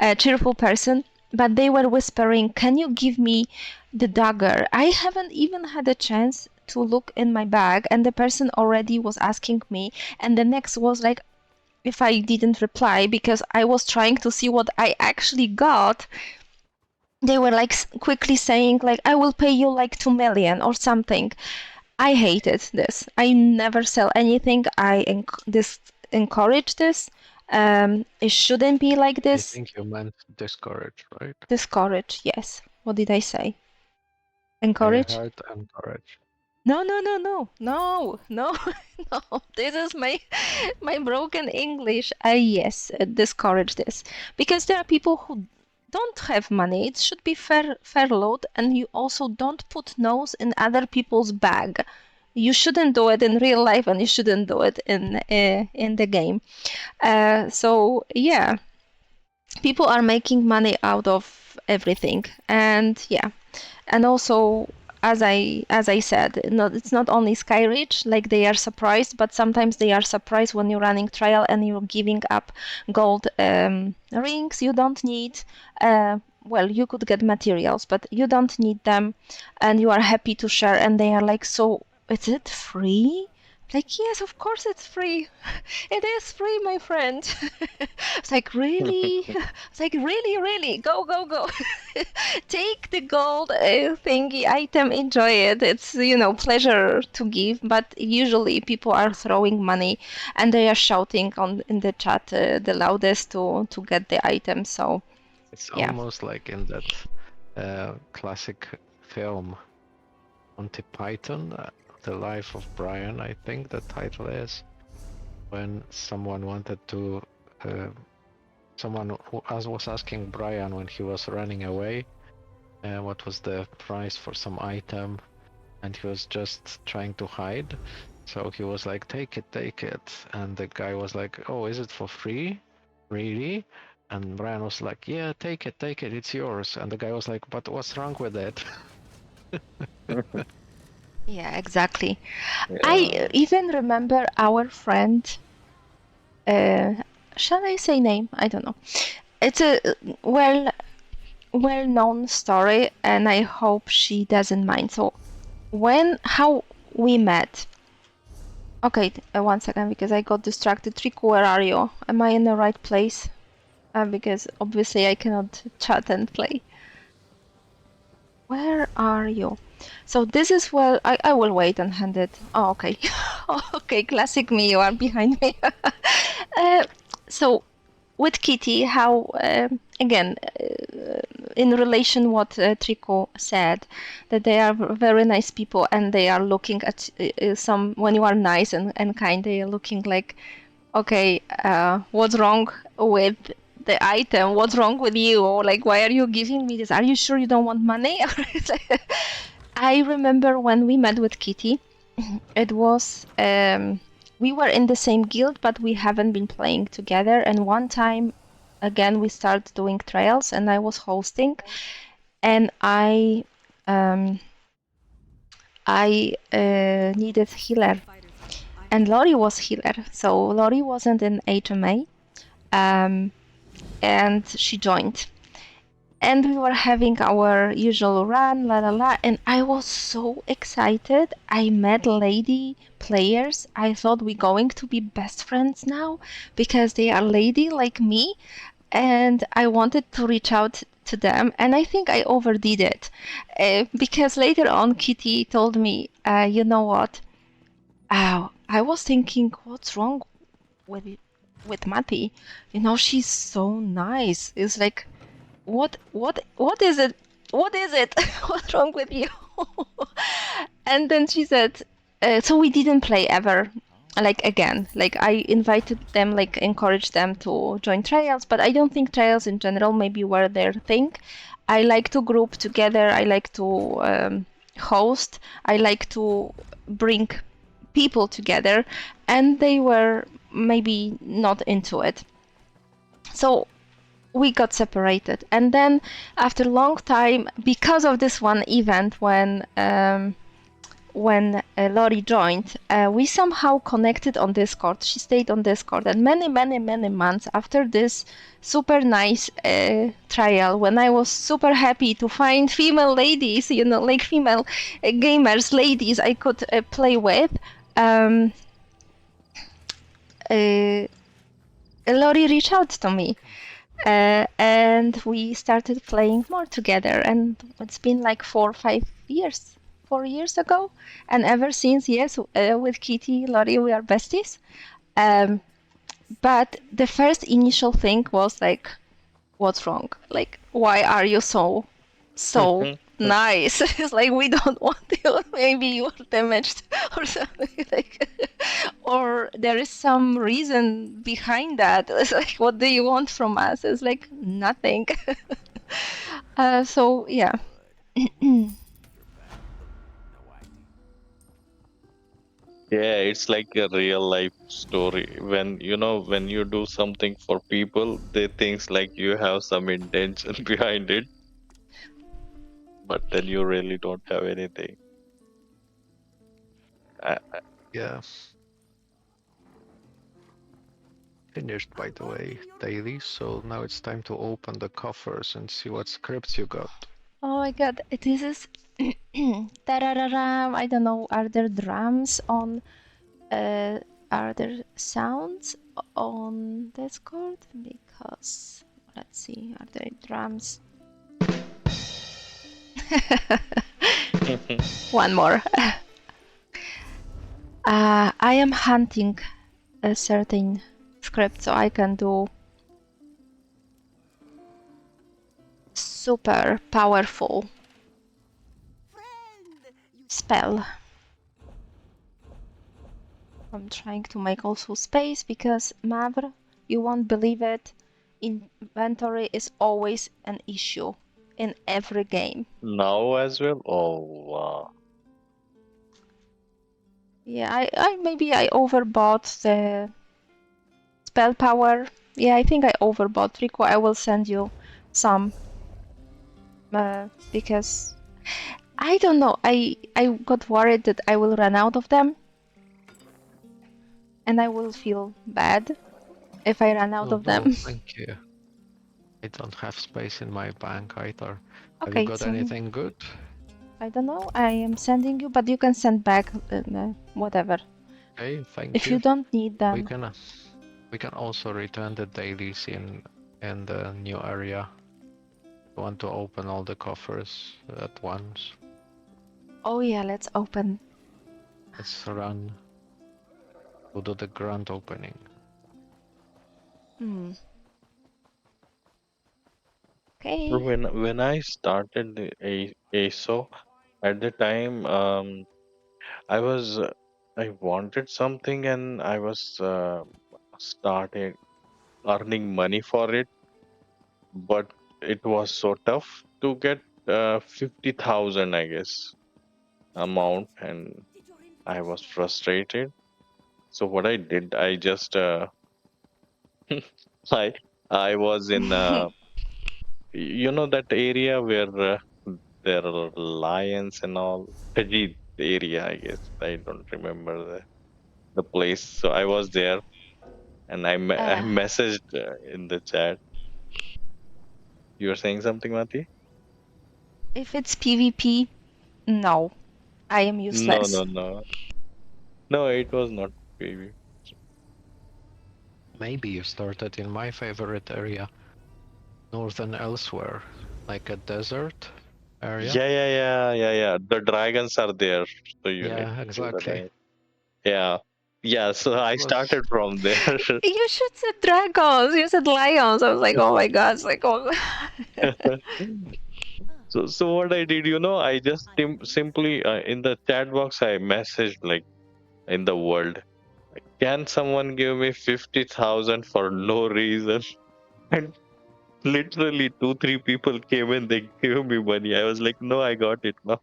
a cheerful person, but they were whispering, can you give me the dagger? I haven't even had a chance to look in my bag, and the person already was asking me. And the next was like, if I didn't reply because I was trying to see what I actually got, they were like quickly saying like, I will pay you like 2 million or something. I hated this. I never sell anything. I encourage this. It shouldn't be like I this. think you meant discourage, right? Discourage, yes. What did I say? I Encourage? heard encourage. No, no, no, no, no, no, no. This is my broken English. Yes, discourage this because there are people who don't have money. It should be fair load, and you also don't put nose in other people's bag. You shouldn't do it in real life, and you shouldn't do it in the game. So yeah, people are making money out of everything, and yeah, and also as I said, it's not only Skyreach, like they are surprised, but sometimes they are surprised when you're running trial and you're giving up gold rings you don't need. Well, you could get materials, but you don't need them, and you are happy to share, and they are like, so is it free? Like, yes, of course it's free. It is free, my friend. It's like, really? It's like, really? Go. Take the gold thingy item, enjoy it. It's, pleasure to give, but usually people are throwing money and they are shouting in the chat the loudest to get the item. So, It's yeah. almost like in that classic film, Monty Python, The Life of Brian, I think the title is, when someone wanted to, someone who was asking Brian when he was running away, what was the price for some item, and he was just trying to hide. So he was like, take it. And the guy was like, oh, is it for free? Really? And Brian was like, yeah, take it, it's yours. And the guy was like, but what's wrong with it? Yeah, exactly. Yeah. I even remember our friend, shall I say name? I don't know. It's a well-known story, and I hope she doesn't mind. So, how we met. Okay, 1 second, because I got distracted. Triku, where are you? Am I in the right place? Because obviously I cannot chat and play. Where are you? So this is where I will wait and hand it. Oh, okay. Okay, classic me, you are behind me. So with Kitty, how, again, in relation what Trico said, that they are very nice people and they are looking at when you are nice and kind, they are looking like, okay, what's wrong with the item? What's wrong with you? Or like, why are you giving me this? Are you sure you don't want money? I remember when we met with Kitty, it was, we were in the same guild, but we haven't been playing together. And one time, again, we started doing trials and I was hosting, and I needed healer, and Lori was healer. So Lori wasn't in HMA, and she joined. And we were having our usual run, and I was so excited. I met lady players. I thought we're going to be best friends now because they are lady like me, and I wanted to reach out to them, and I think I overdid it because later on Kitty told me, you know what? I was thinking, what's wrong with Mati? She's so nice. It's like, what is it? What is it? What's wrong with you? And then she said, so we didn't play ever, like again. Like I invited them, like encouraged them to join trials, but I don't think trials in general maybe were their thing. I like to group together. I like to host. I like to bring people together, and they were maybe not into it. So we got separated, and then after a long time, because of this one event, when Lori joined, we somehow connected on Discord. She stayed on Discord, and many months after this super nice trial, when I was super happy to find female ladies, like female gamers, ladies I could play with, Lori reached out to me. And we started playing more together, and it's been like 4 or 5 years. 4 years ago, and ever since, yes, with Kitty, Lori, we are besties. But the first initial thing was like, what's wrong? Like, why are you so nice? It's like, we don't want you. Maybe you are damaged or something like, or there is some reason behind that. It's like, what do you want from us? It's like nothing. So yeah. Yeah, it's like a real life story. When when you do something for people, they thinks like you have some intention behind it, but then you really don't have anything. I, Yeah. Finished, by the way, daily, so now it's time to open the coffers and see what scripts you got. Oh my god, this is tarararam. I don't know. Are there drums on? Are there sounds on Discord? Because let's see. Are there drums? One more. I am hunting a certain script, so I can do super powerful spell. I'm trying to make also space because Mavr, you won't believe it, inventory is always an issue in every game. Now as well? Oh wow. Yeah, I maybe I overbought the spell power. Yeah, I think I overbought. Rico, I will send you some because I don't know. I got worried that I will run out of them, and I will feel bad if I run out Oh of no, them. thank you. I don't have space in my bank either. Have you Okay, got so anything good? I don't know. I am sending you, but you can send back whatever Okay, thank if you you. don't need We them. can uh, we can also return the dailies in the new area. We want to open all the coffers at once. Oh yeah, let's open. Let's run to do the grand opening. Okay. When I started the ESO, at the time, I was I wanted something and I was started earning money for it, but it was so tough to get 50,000, I guess, amount, and I was frustrated. So what I did, I just I I was in that area where there are lions and all. Tajid area, I guess. I don't remember the place. So I was there and I uh, messaged in the chat. You were saying something, Mati? if it's PvP, no, I am No, no, useless. no. No, it was not baby. Maybe you started in my favorite area, northern elsewhere, like a desert area. Yeah. The dragons are there, so you need Yeah, to kill the exactly. dragon. Yeah. Yeah, so It I was started from there. You should say dragons. You said lions. I was like, oh my god. It's like, oh. So what I did, I just simply in the chat box I messaged like in the world, like, can someone give me 50,000 for no reason? And literally two, three people came and they gave me money. I was like, no, I got it now.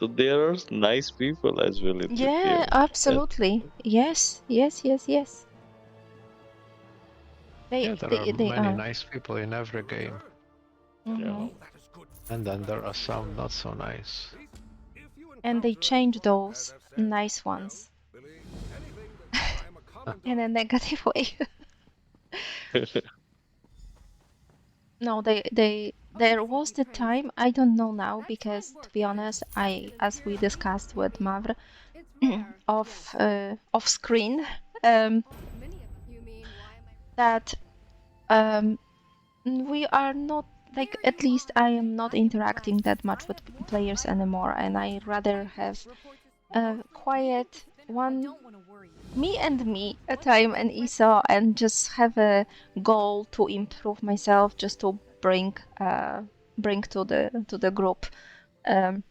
So there are nice people as well in the Yeah, game. And absolutely. Yes, yes, yes, yes. yeah, there are They many are. nice people in every game, yeah. and then there are some not so nice. And they change those nice ones in a negative way. No, there was the time, I don't know now, because to be honest, as we discussed with Mavr, off screen, um, that we are not like at least I am not interacting that much with players anymore, and I rather have a quiet one me a time in ESO and just have a goal to improve myself, just to bring to the group the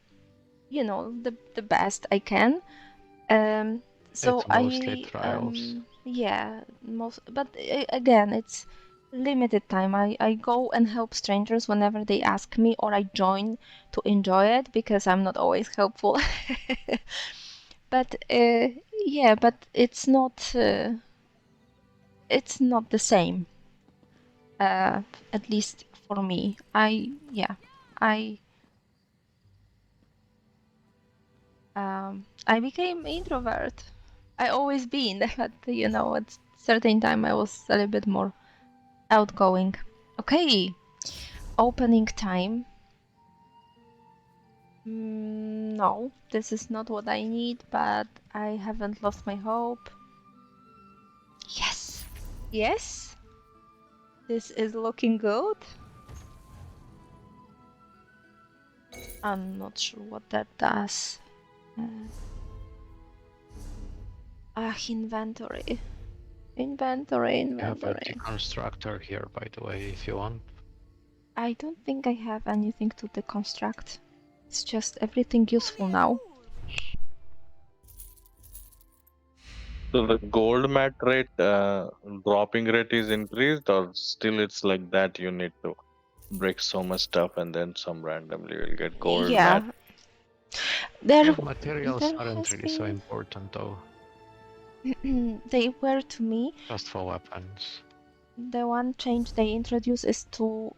best I can. So It's mostly I trials. yeah, but again, it's limited time. I go and help strangers whenever they ask me, or I join to enjoy it because I'm not always helpful. But yeah, but it's not the same. At least for me. I I became introvert. I always been, but at certain time I was a little bit more outgoing. Okay, opening time. No, this is not what I need, but I haven't lost my hope. Yes, yes, this is looking good. I'm not sure what that does. Inventory. Inventory, You have a inventory. deconstructor here, by the way, if you want. I don't think I have anything to deconstruct. It's just everything useful now. So the gold mat rate, dropping rate is increased, or still it's like that? You need to break so much stuff, and then some randomly will get gold mat. Yeah, there Gold materials there aren't has really so been important though, they were to me just for weapons. the one change they introduced is to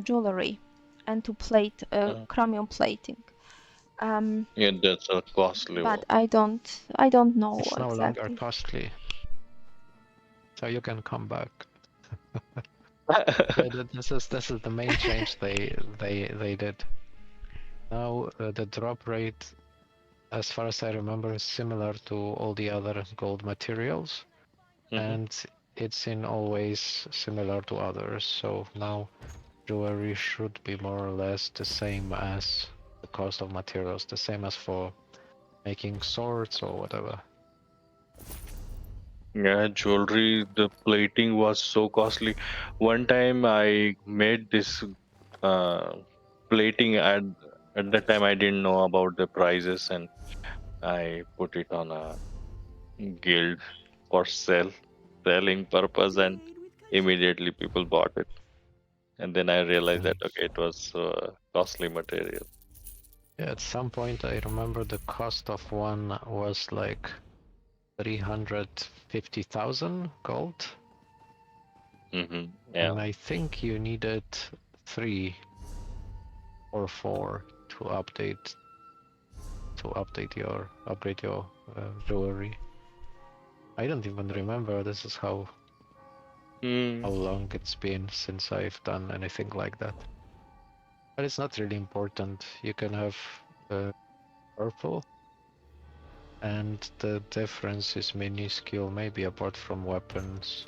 jewelry and to plate chromium plating. Yeah, that's a costly But one. I don't know It's no longer exactly. costly, so you can come back. This is the main change they did. Now the drop rate, as far as I remember, is similar to all the other gold materials, and it's in all ways similar to others. So now jewelry should be more or less the same as the cost of materials, the same as for making swords or whatever. Yeah, jewelry, the plating was so costly. One time I made this uh, plating at that time I didn't know about the prices, and I put it on a guild for selling purpose, and immediately people bought it. And then I realized Yeah. that okay, it was costly material. Yeah, at some point I remember the cost of one was like 350,000 gold, Yeah. and I think you needed 3 or 4 to upgrade your jewelry. I don't even remember. This is how Mm. long it's been since I've done anything like that. But it's not really important. You can have purple, and the difference is minuscule, maybe apart from weapons.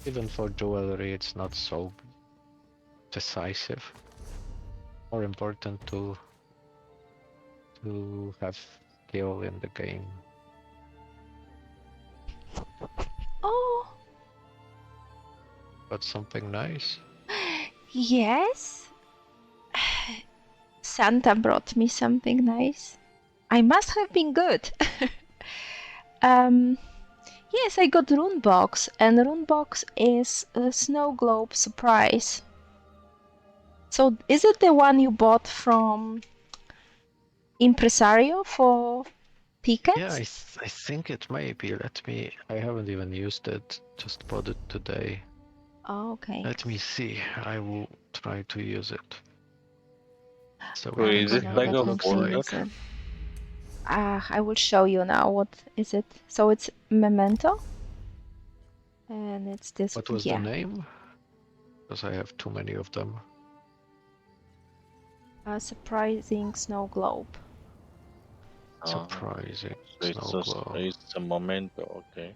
Even for jewelry, it's not so decisive. More important to have skill in the game. Oh, But something nice. yes. Santa brought me something nice. I must have been good. um, yes, I got Rune Box, and Rune Box is a snow globe surprise. So, is it the one you bought from Impresario for Yeah, tickets? I think it may be. I haven't even used it. Just bought it today. Oh, okay. Let me see. I will try to use it. So we So can I'm is it see gonna how like it a looks definitely folder? like. use it. I will show you now. What is it? So it's Memento, and it's this. What was the Yeah, name? Because I have too many of them. a surprising snow globe. Surprising So snow glow. it's a memento. Okay.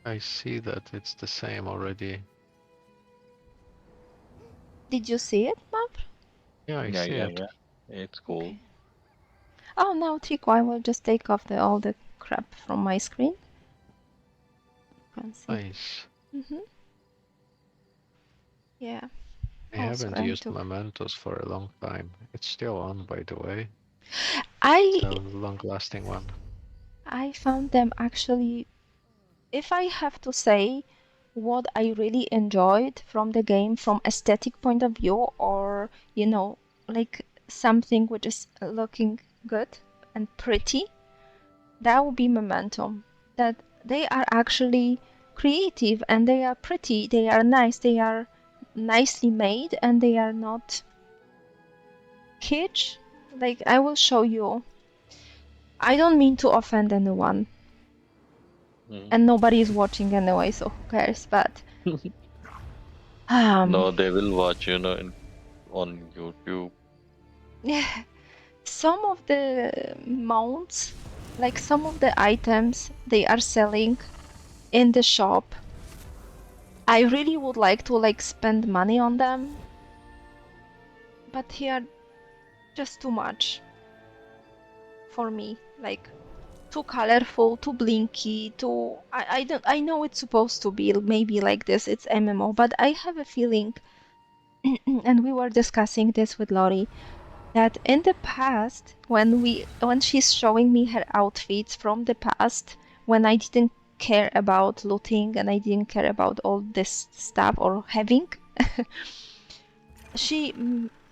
I see that it's the same already. Did you see it, Mom? Yeah, I see it. Yeah. It's cool. Okay. Oh, no, Chico, I will just take off all the crap from my screen. You can see. Nice. Yeah. I Also, haven't used mementos for a long time. It's still on, by the way. It's a long-lasting one. I found them actually, if I have to say what I really enjoyed from the game from aesthetic point of view, or like something which is looking good and pretty, that would be Momentum. That they are actually creative and they are pretty, they are nice, they are nicely made, and they are not kitsch. Like, I will show you. I don't mean to offend anyone, and nobody is watching anyway, so who cares? But No, they will watch, on YouTube. yeah, some of the mounts, like some of the items they are selling in the shop, I really would like to spend money on them, but here just too much for me. Like, too colorful, too blinky, too I don't I know it's supposed to be maybe like this, it's MMO, but I have a feeling and we were discussing this with Lori, that in the past, when she's showing me her outfits from the past, when I didn't care about looting and I didn't care about all this stuff or having, she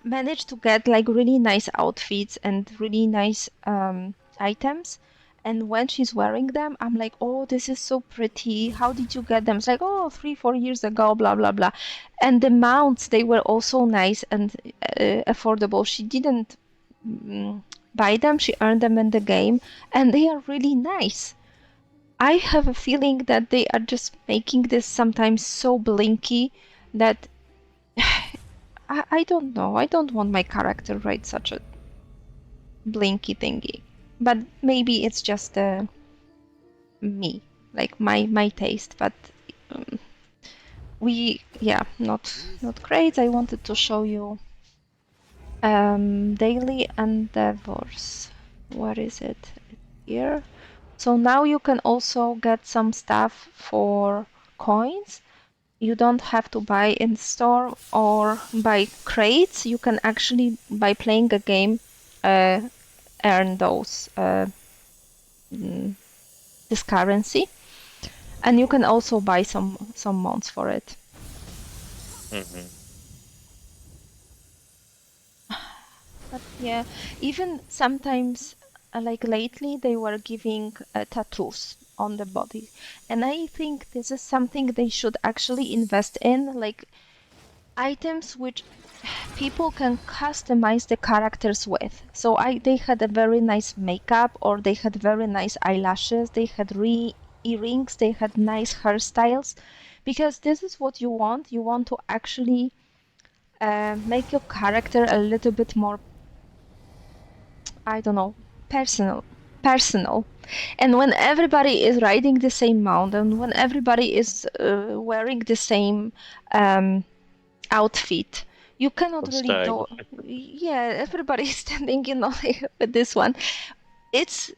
managed to get like really nice outfits and really nice items. And when she's wearing them, I'm like, oh, this is so pretty. How did you get them? It's like, oh, 3, 4 years ago, blah, blah, blah. And the mounts, they were also nice and affordable. She didn't buy them, she earned them in the game, and they are really nice. I have a feeling that they are just making this sometimes so blinky that I don't know. I don't want my character ride such a blinky thingy. But maybe it's just me, like my taste. But um, not great. I wanted to show you daily endeavors. Where is it? Here. So now you can also get some stuff for coins. You don't have to buy in store or buy crates. You can actually, by playing a game, earn those this currency, and you can also buy some mounts for it. But yeah, even sometimes, like lately, they were giving tattoos on the body, and I think this is something they should actually invest in, like items which people can customize the characters with. So they had a very nice makeup, or they had very nice eyelashes, they had earrings, they had nice hairstyles, because this is what you want. You want to actually make your character a little bit more, I don't know, personal. And when everybody is riding the same mountain, when everybody is wearing the same outfit, you cannot really Style. do. Yeah, everybody is standing, with this one. It's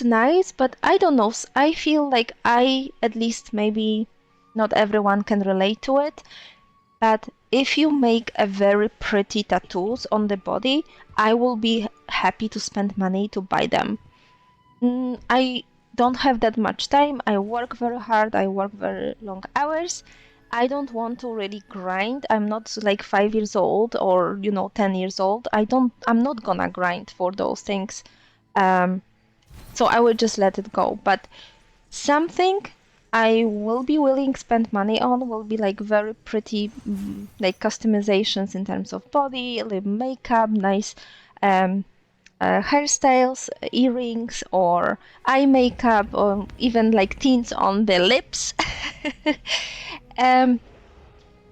nice, but I don't know. I feel like at least maybe not everyone can relate to it. But if you make a very pretty tattoos on the body, I will be happy to spend money to buy them. I don't have that much time. I work very hard. I work very long hours. I don't want to really grind. I'm not like 5 years old or 10 years old. I'm not gonna grind for those things. So I will just let it go. But something I will be willing to spend money on will be like very pretty, like customizations in terms of body, lip makeup, nice hairstyles, earrings, or eye makeup, or even like tints on the lips. um,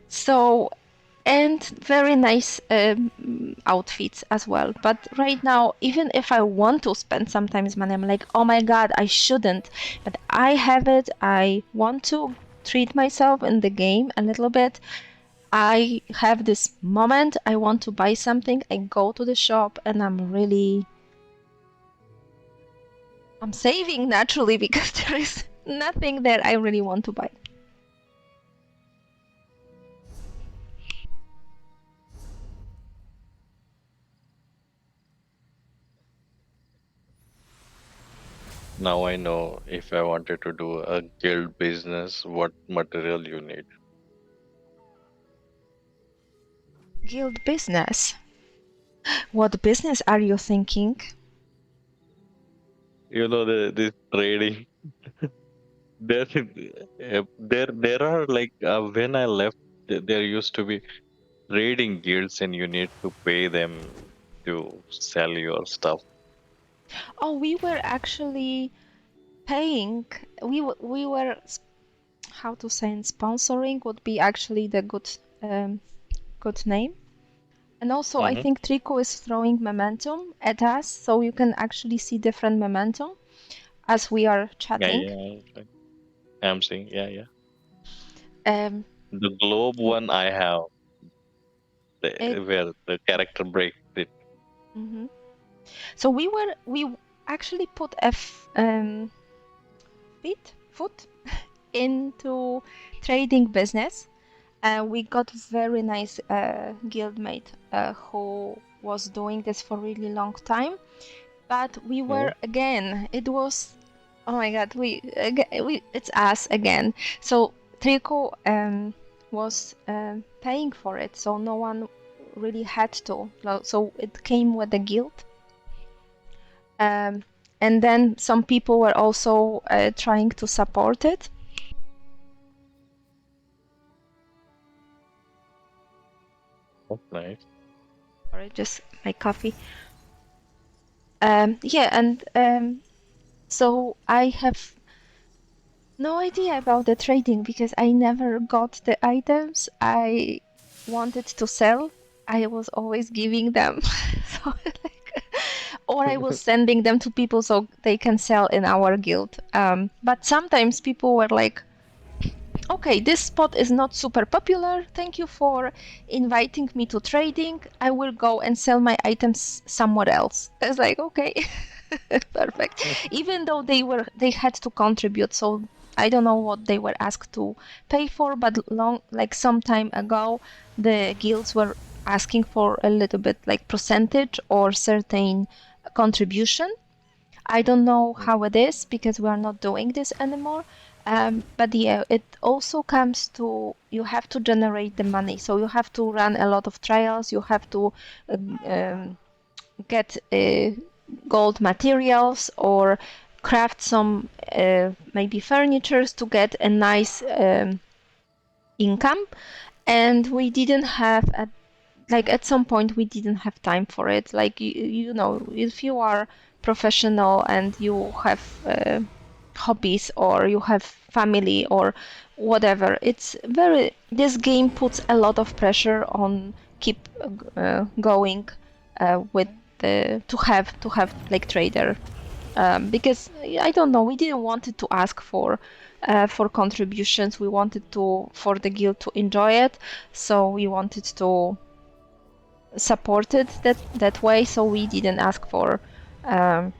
so and very nice outfits as well. But right now, even if I want to spend sometimes money, I'm like, oh my god, I shouldn't. But I have it. I want to treat myself in the game a little bit. I have this moment. I want to buy something. I go to the shop and I'm saving naturally because there is nothing that I really want to buy. Now I know if I wanted to do a guild business, what material you need. Guild business. What business are you thinking? You know the trading. There are like when I left, there used to be trading guilds, and you need to pay them to sell your stuff. Oh, we were actually paying. We were how to say sponsoring would be actually the good name. And also, I Mm-hmm. think Trico is throwing momentum at us, so you can actually see different momentum as we are Yeah, chatting. yeah, I'm seeing. Yeah, yeah. Um, The globe one I have, it. where the character breaks it. Mhm. So we actually put a foot into trading business. We got very nice guildmate who was doing this for really long time. But we were Mhm. again. It was oh my god. It's us again. So Trico was paying for it, so no one really had to. So it came with the guild. Um, and then some people were also trying to support it. That's nice. Sorry, just my coffee. Yeah, and so I have no idea about the trading because I never got the items I wanted to sell. I was always giving them, so or I was sending them to people so they can sell in our guild. But sometimes people were like, okay, this spot is not super popular. Thank you for inviting me to trading. I will go and sell my items somewhere else. I was like, okay, perfect. Even though they had to contribute, so I don't know what they were asked to pay for, but like some time ago, the guilds were asking for a little bit like percentage or certain contribution. I don't know how it is because we are not doing this anymore. But yeah, it also comes to you have to generate the money. So you have to run a lot of trials. You have to uh, um, get gold materials or craft some maybe furnitures to get a nice income. And we didn't have like at some point we didn't have time for it. Like you know, if you are professional and you have hobbies or you have family or whatever, it's very this game puts a lot of pressure on keep going with the to have like trader because I don't know, we didn't want it to ask for contributions. We wanted to for the guild to enjoy it, so we wanted to supported that way, so we didn't ask um,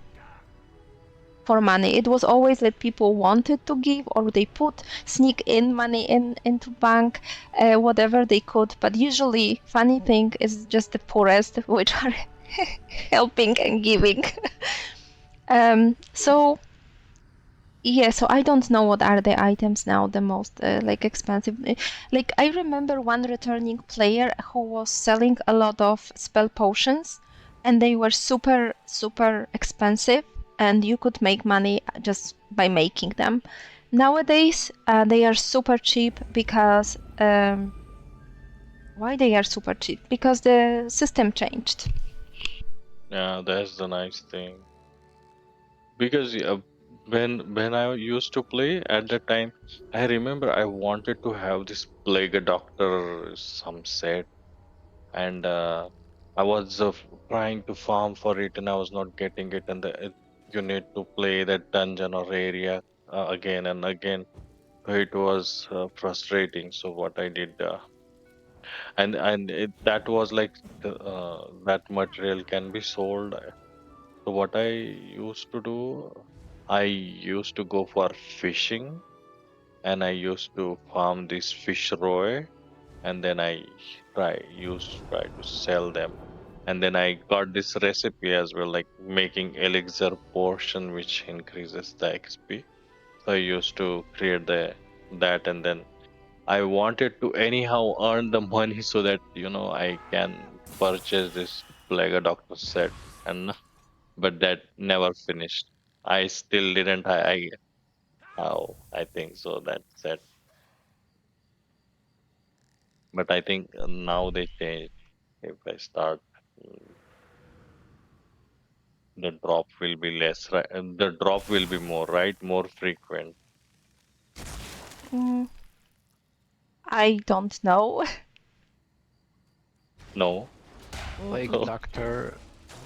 for money. It was always that people wanted to give or they put sneak in money into bank, whatever they could. But usually, funny thing is just the poorest which are helping and giving. So yeah, so I don't know what are the items now the most like expensive. Like I remember one returning player who was selling a lot of spell potions, and they were super expensive, and you could make money just by making them. Nowadays, they are super cheap because why they are super cheap? Because the system changed. Yeah, that's the nice thing. Because when I used to play at that time, I remember I wanted to have this plague doctor some set. and I was trying to farm for it, and I was not getting it, and you need to play that dungeon or area again and again. So it was frustrating. So what I did, that was like that material can be sold. So what I used to do, I used to go for fishing, and I used to farm this fish roe, and then I try to sell them. And then I got this recipe as well, like making elixir portion, which increases the XP. So I used to create that, and then I wanted to anyhow earn the money so that I can purchase this Plague Doctor set, and but that never finished. I still didn't. I think so. That's it. But I think now they changed. If I start, mm, the drop will be less. Right? The drop will be more, right? More frequent. Mm, I don't know. No. Plague Doctor.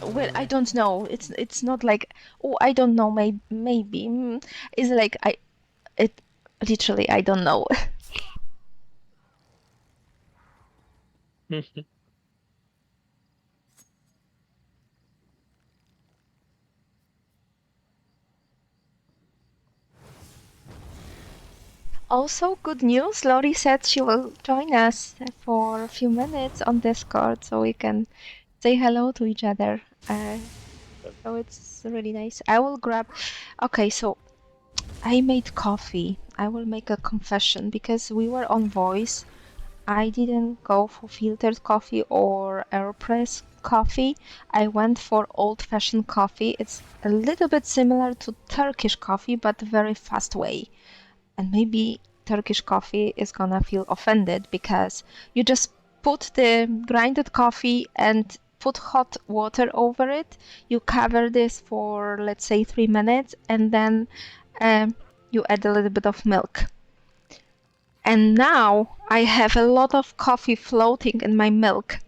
Well, I Mm, don't know. It's not like, oh, I don't know. Maybe it's like it literally I don't know. Also, good news. Lori said she will join us for a few minutes on Discord, so we can say hello to each other. So it's really nice. I will grab. Okay, so I made coffee. I will make a confession because we were on voice. I didn't go for filtered coffee or AeroPress coffee. I went for old-fashioned coffee. It's a little bit similar to Turkish coffee, but very fast way. And maybe Turkish coffee is gonna feel offended because you just put the grinded coffee and put hot water over it. You cover this for, let's say, 3 minutes, and then you add a little bit of milk. And now I have a lot of coffee floating in my milk.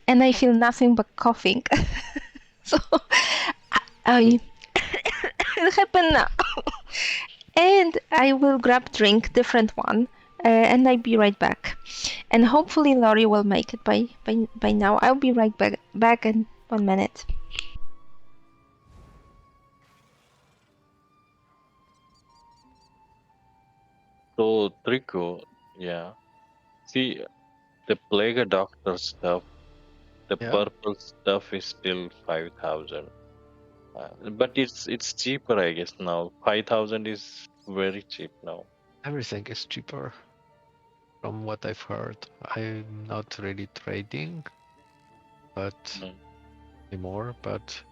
And I feel nothing but coughing. So I it happened now. And I will grab drink, different one, and I'll be right back. And hopefully Laurie will make it by now. I'll be right back in 1 minute. So Trico, yeah. See, the Plague Doctor stuff, the yeah, purple stuff is still 5,000. But it's cheaper, I guess now. 5,000 is very cheap now. everything is cheaper from what I've heard. I'm not really trading, but Mm. anymore. But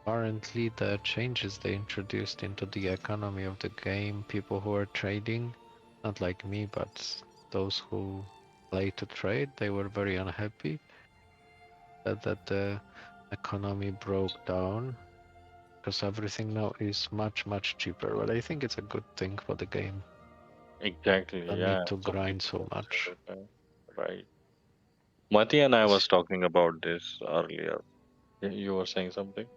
apparently, the changes they introduced into the economy of the game, people who are trading, not like me, but those who play to trade, they were very unhappy that the economy broke down because everything now is much, much cheaper. But I think it's a good thing for the game. Exactly, Don't need yeah. to So grind so people much. right. Mati and I was Because talking about this earlier. You were saying something?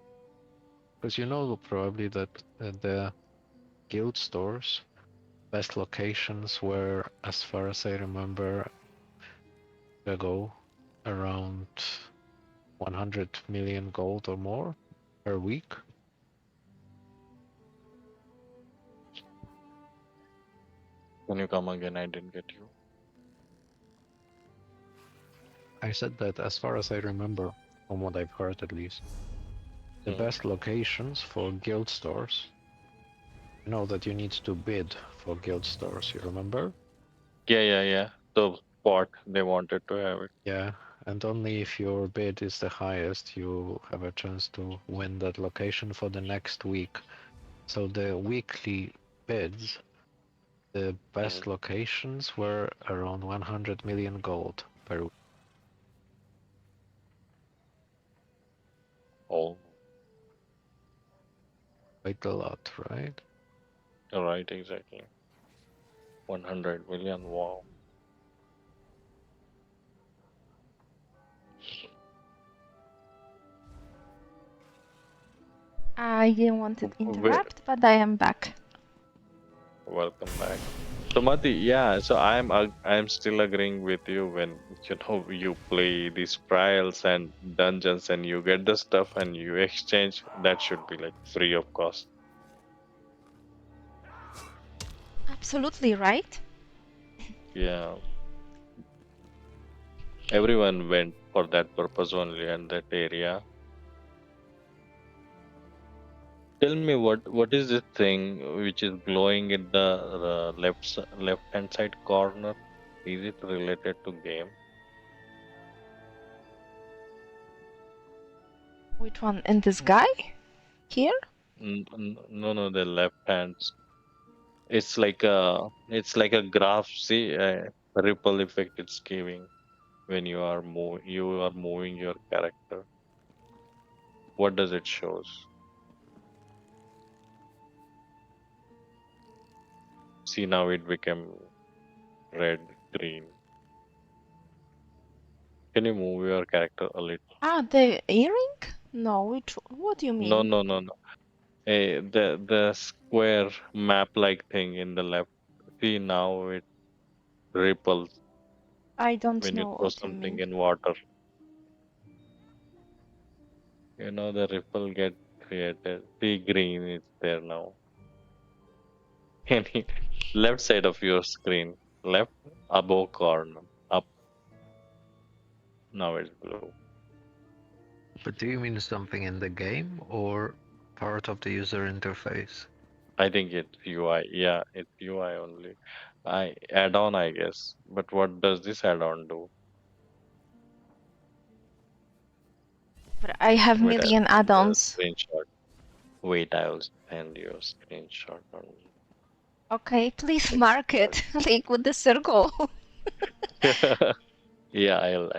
you know probably that the guild stores, best locations were, as far as I remember, ago, around 100 million gold or more per week. Can you come again? I didn't get you. I said that as far as I remember, from what I've heard at least, the Mm. best locations for guild stores, you know that you need to bid for guild stores, you remember? Yeah. The spot they wanted to have it. Yeah, and only if your bid is the highest, you have a chance to win that location for the next week. So the weekly bids, the Mhm. best locations were around 100 million gold per week. Oh, Quite a lot, right? right, exactly. 100 million. Wow. I didn't want to Where, interrupt, but I am back. welcome back. So Mati, yeah, so I'm still agreeing with you when you play these trials and dungeons and you get the stuff and you exchange, that should be like free of cost. Absolutely right. Yeah. Everyone went for that purpose only and that area. Tell me what is this thing which is glowing in the left hand side corner? Is it related to game? Which one? In this guy? Here? No, no, the left hand. It's like a graph. See, ripple effect it's giving when you are moving your character. What does it shows? See, now it became red, green. Can you move your character a little? Ah, the earring? No, what do you No, mean? no, no, no. The square map like thing in the left. See, now it ripples I don't when you know throw what you something mean. in water. The ripple get created. See, green is there now. Any left side of your screen, left above corner, up. Now it's blue. But do you mean something in the game or part of the user interface? I think it's UI. Yeah, it's UI only. I add on, I guess. But what does this add on do? But I have Wait, I'll million send you a add-ons. screenshot. Wait, I'll send you a screenshot on. Okay, please Let's mark it, like with the circle. Yeah, I'll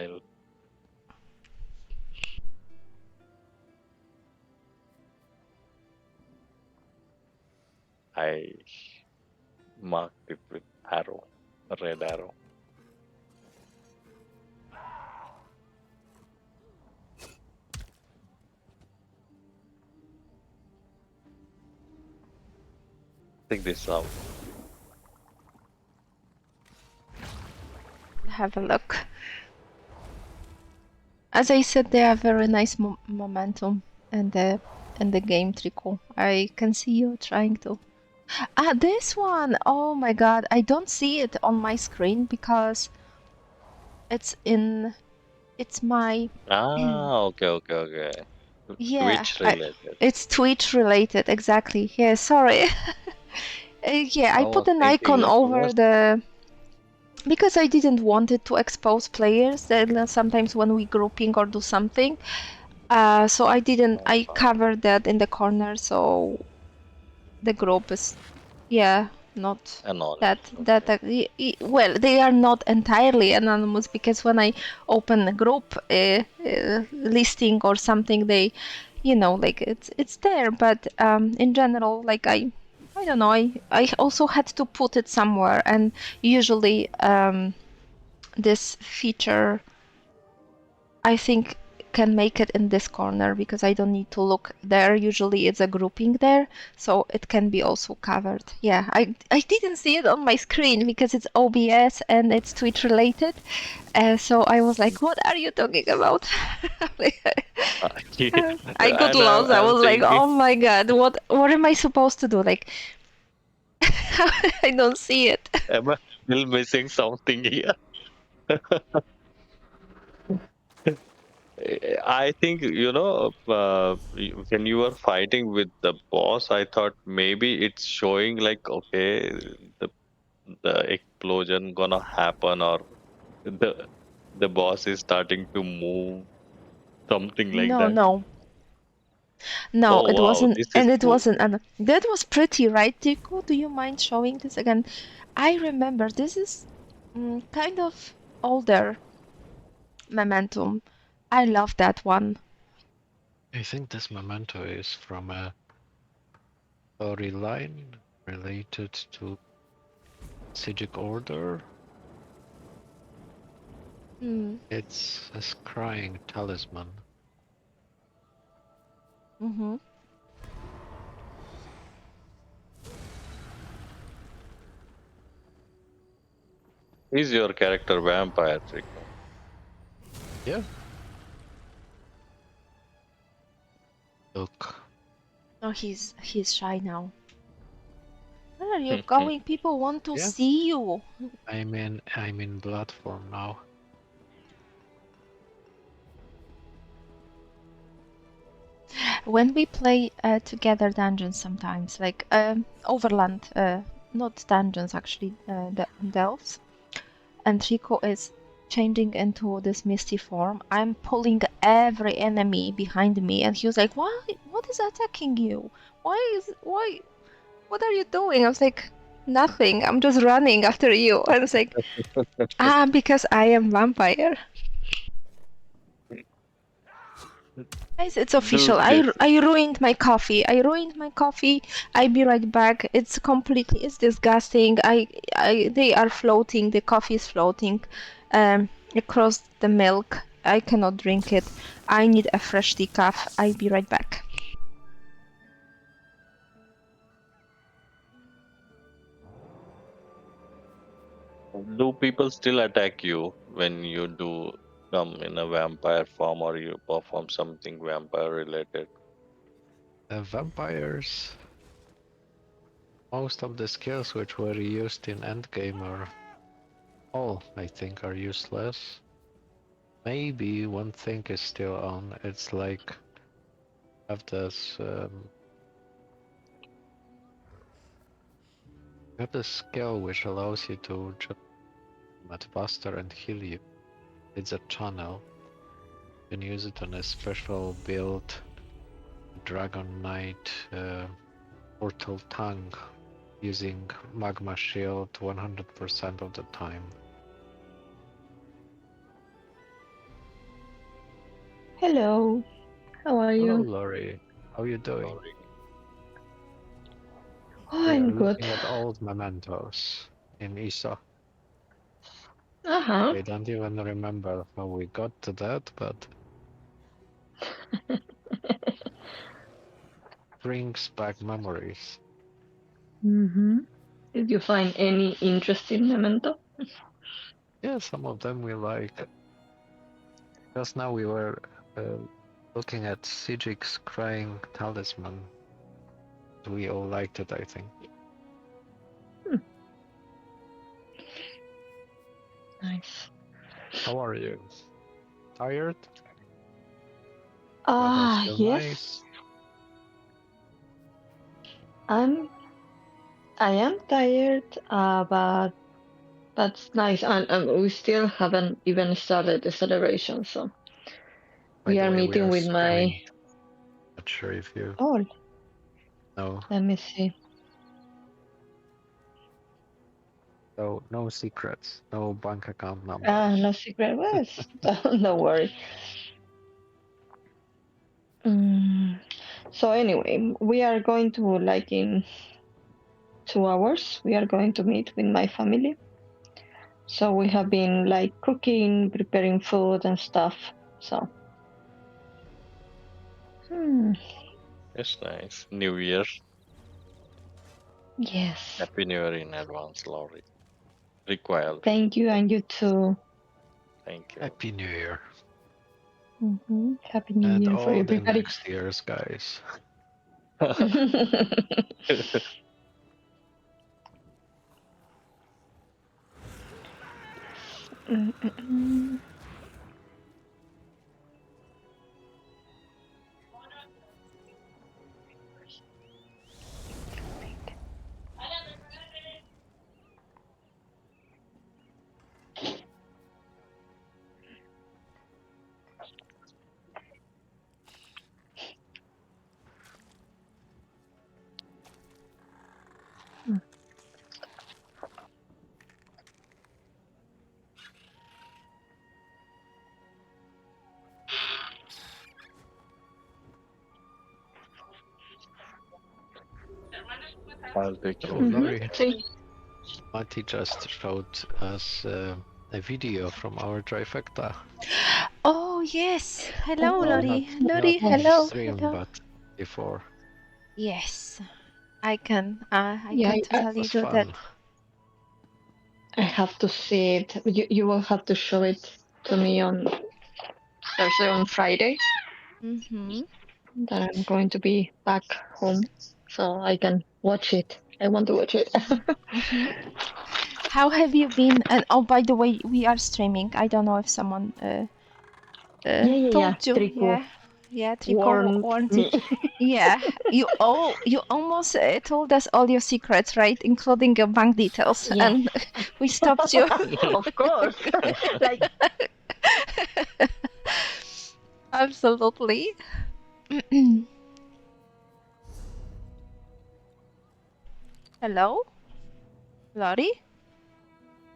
I marked it with arrow, a red arrow. Take this out. Have a look. As I said, they have very nice momentum and the game trickle. I can see you trying to. Ah, this one! Oh my god, I don't see it on my screen because it's in. It's my. Ah, okay. Yeah, Twitch related. it's Twitch related, exactly. Yeah, sorry. Yeah, I I put was an thinking icon like over what's the because I didn't want it to expose players. Then sometimes when we grouping or do something, so I didn't. I covered that in the corner, so the group is, yeah, not anonymous. that. Okay. Well, they are not entirely anonymous because when I open a group listing or something, they, like it's there. But in general, like I don't know. I also had to put it somewhere, and usually this feature I think can make it in this corner because I don't need to look there. Usually it's a grouping there, so it can be also covered. Yeah, I didn't see it on my screen because it's OBS and it's Twitch related. So I was like, what are you talking about? I got And lost. I I'm was like, thinking, oh my god, what am I supposed to do? Like, I don't see it. am I still missing something here? I think, when you were fighting with the boss, I thought maybe it's showing like, okay, the the explosion gonna happen or the the boss is starting to move, something like No, that. no. No, Oh it wow, wasn't, this is and it cool. wasn't. And that was pretty, right, Tico? Do you mind showing this again? I remember this is kind of older Momentum. I love that one. I think this memento is from a storyline related to Sigic Order. Mm, It's a scrying talisman. mm-hmm. Is your character vampire, Rico? Yeah. Look. Oh, he's shy now. Where are you going? People want to Yeah. see you. I'm in blood form now. When we play together dungeons sometimes, like Overland, not dungeons actually, the delves, and Rico is changing into this misty form, I'm pulling every enemy behind me, and he was like, "Why? What is attacking you? Why? What are you doing?" I was like, "Nothing. I'm just running after you." And it's like, because I am vampire. Guys, it's official. Do I ruined my coffee. I'll be right back. It's disgusting. They are floating. The coffee is floating across the milk. I cannot drink it. I need a fresh decaf. I'll be right back. people still attack you when you do come in a vampire form or you perform something vampire related? Vampires. Most of the skills which were used in Endgame are all, I think, are useless. Maybe one thing is still on. It's like have this have this skill which allows you to just get faster and heal you. It's a channel. You can use it on a special build, Dragon Knight Portal Tongue, using Magma Shield 100% of the time. Hello, how are Hello, you? Lori. How you doing? Sorry. Oh, We are I'm good. looking at old mementos in ESO. Uh-huh. I don't even remember how we got to that, but brings back memories. Mm-hmm. Did you find any interesting memento? Yeah, some of them we like. Just now we were uh, looking at Sigic's Crying Talisman. We all liked it, I think. Nice. How are you? Tired? Weather still Yes. nice? I am tired, but that's nice. And we still haven't even started the celebration, so By we the are way, we meeting are with my. streaming. Not sure if you Oh, know. let me see. So no secrets, no bank account numbers. No secret words. Don't worry. Mm. So anyway, we are going to like in 2 hours. We are going to meet with my family. So we have been like cooking, preparing food and stuff. So hmm, It's nice. New Year. yes. Happy New Year in advance, Laurie. Required. Thank you, and you too. Thank you. Happy New Year. Happy New And Year for all the everybody. next years, guys. Mm, mm, mm. I'll take Oh, care. Lori, See? Mati just showed us a video from our trifecta. Oh yes. Hello, Oh, Lori. Not Lori, on yes. hello, stream, hello. but before. Yes, I can Yeah, totally Was do that. fun. I have to see it. You will have to show it to me on Thursday, on Friday. Mm-hmm. That I'm going to be back home, so I can watch it. I want to watch it. Mm-hmm. How have you been? And oh, by the way, we are streaming. I don't know if someone Yeah. told you. Trico Yeah, Trico warned warned you. me. Yeah, you almost told us all your secrets, right? Including your bank details, Yes. and we stopped you. Of course. Like, Absolutely. Hello, Lori?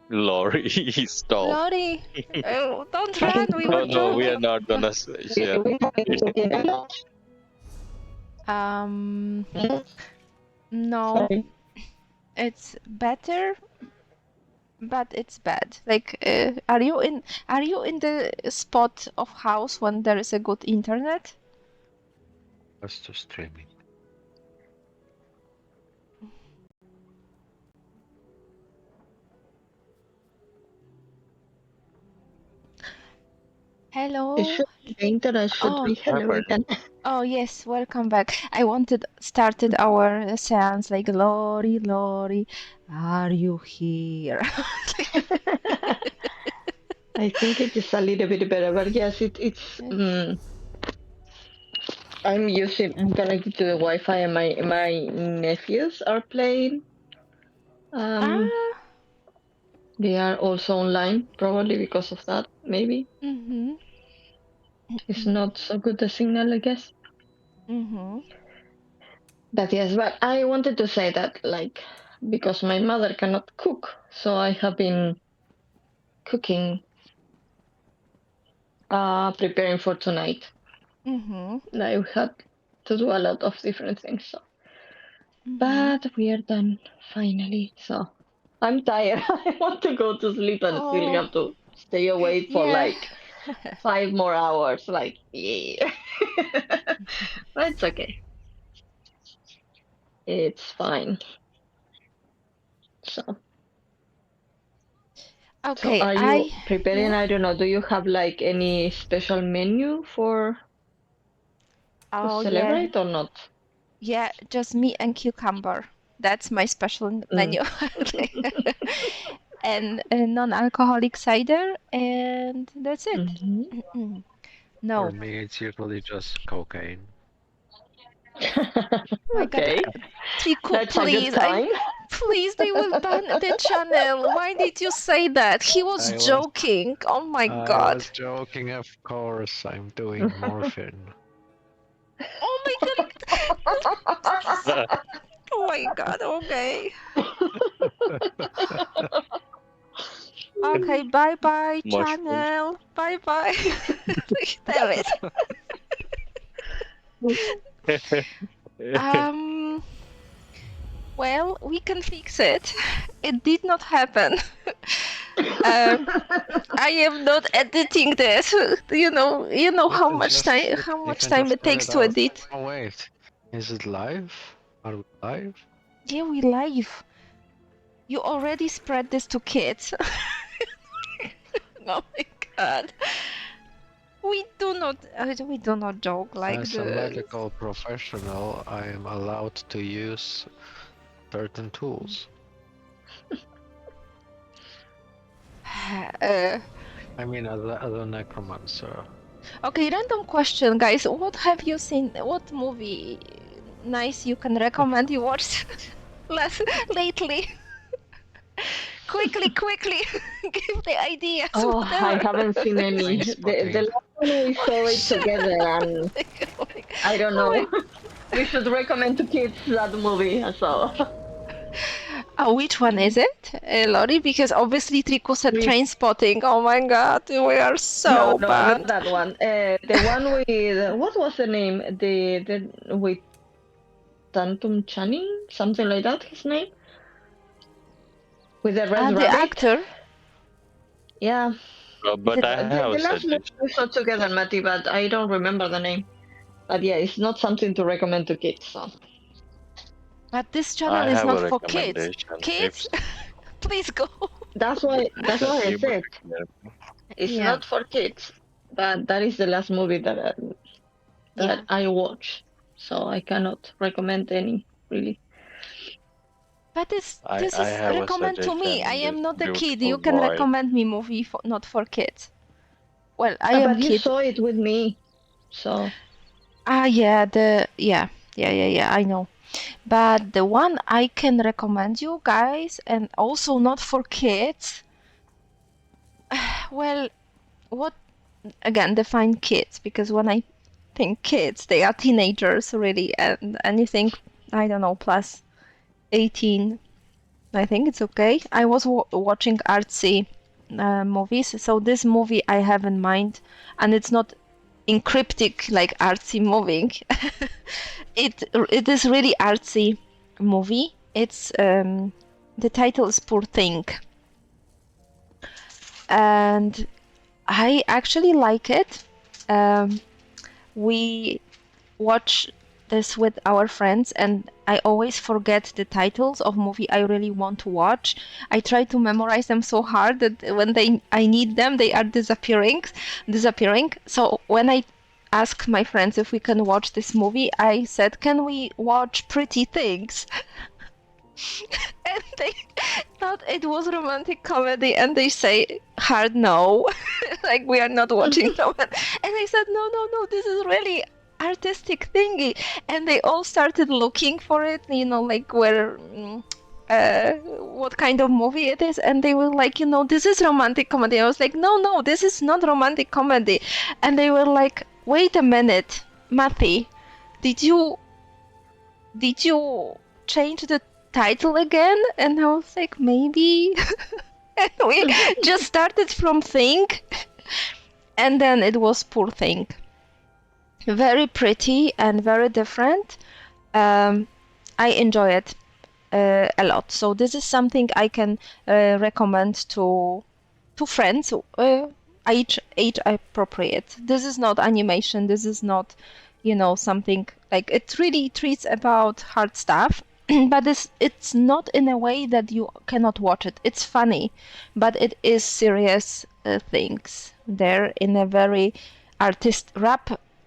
Lori, stop. Lori, oh, don't I run. think We No, were no, we talking. are not gonna switch. Yeah. we have been talking a lot. Um, no, Sorry. it's better, but it's bad. Like, are you in the spot of house when there is a good internet? Just to streaming. Hello. The internet should Oh. be hello again. Oh yes, welcome back. I started our seance like Lori, Lori, are you here? I think it is a little bit better, but yes, it's. I'm connected to the Wi-Fi, and my nephews are playing. Ah. They are also online, probably because of that. Maybe Mm-hmm. it's not so good the signal, I guess. Mm-hmm. But yes, but I wanted to say that, like, because my mother cannot cook, so I have been cooking, preparing for tonight. Mm-hmm. I had to do a lot of different things, so. Mm-hmm. But we are done finally. So I'm tired. I want to go to sleep and still have to stay awake for Yeah. like 5 more hours. Like, yeah. But it's okay. It's fine. So Okay, are you preparing? yeah. I don't know. Do you have like any special menu for to Oh yeah. celebrate or not? Yeah, just me and cucumber. That's my special menu. And a non-alcoholic cider, and that's it. Mhm. No. For me, it's usually just cocaine. My God, Okay, Triku, that's a good please, sign. please, they will ban the channel. Why did you say that? He was I was joking. Oh my I God. was joking, of course. I'm doing morphine. Oh my God. Oh my God. Okay. Okay. Bye bye, Mushroom. channel. Bye bye. Damn it. Um. Well, we can fix it. It did not happen. I am not editing this. You know how much time it takes to edit. Oh wait, is it live? Are we live? Yeah, we live. You already spread this to kids. Oh my God. We do not joke like As a this. medical professional, I am allowed to use certain tools. I mean, as a necromancer. Okay, random question, guys. What have you seen? What movie nice you can recommend you watched lately? Quickly, give the ideas. Oh, Whatever. I haven't seen any. The last one we saw it together, and I don't know. We should recommend to kids that movie. So Which one is it, Lori? Because obviously Trico said Train Spotting. Oh my God, we are so no, not bad. that one. The one with what was the name? The with Tantum Channing, something like that. His name with the red The rabbit. actor. Yeah. But I have The a last movie suggestion. we saw together, Matty, but I don't remember the name. But yeah, it's not something to recommend to kids. So. But this channel I is have not a for kids. recommendation. Kids, please go. That's why I Able said to clear. it's Yeah, not for kids. But that is the last movie yeah. that I watched, so I cannot recommend any really. But this I is have a recommend to me. I suggestion. This am not a kid. beautiful You can boy. recommend me movie for, not for kids. Well, I am But you kid. saw it with me, so Ah, yeah, yeah. I know. But the one I can recommend you guys, and also not for kids. Well, what again define kids? Because when I think kids, they are teenagers really, and anything I don't know plus 18, I think it's okay. I was watching artsy movies, so this movie I have in mind, and it's not encryptic like artsy moving. It is really artsy movie. It's the title is Poor Thing, and I actually like it. We watch this with our friends, and I always forget the titles of movie I really want to watch. I try to memorize them so hard that when I need them, they are disappearing. So when I asked my friends if we can watch this movie, I said, "Can we watch Pretty Things?" And they thought it was romantic comedy, and they say hard no, like we are not watching romance. And I said, no, this is really artistic thingy. And they all started looking for it, like where. What kind of movie it is, and they were like, this is romantic comedy. I was like, no, this is not romantic comedy. And they were like, wait a minute, Matthew, did you change the title again? And I was like, maybe. And we just started from Thing, and then it was Poor Thing. Very pretty and very different. I enjoy it a lot. So this is something I can recommend to friends, age appropriate. This is not animation. This is not, something like it really treats about hard stuff. But it's not in a way that you cannot watch it. It's funny, but it is serious things there in a very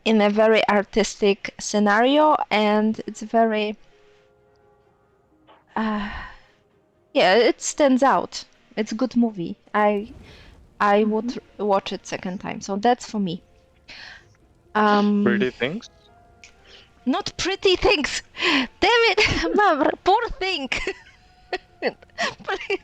in a very artistic scenario, and it's very yeah, it stands out. It's a good movie. I would watch it second time. So that's for me. Pretty things. Not Pretty Things. Damn it, Mom, Poor Thing.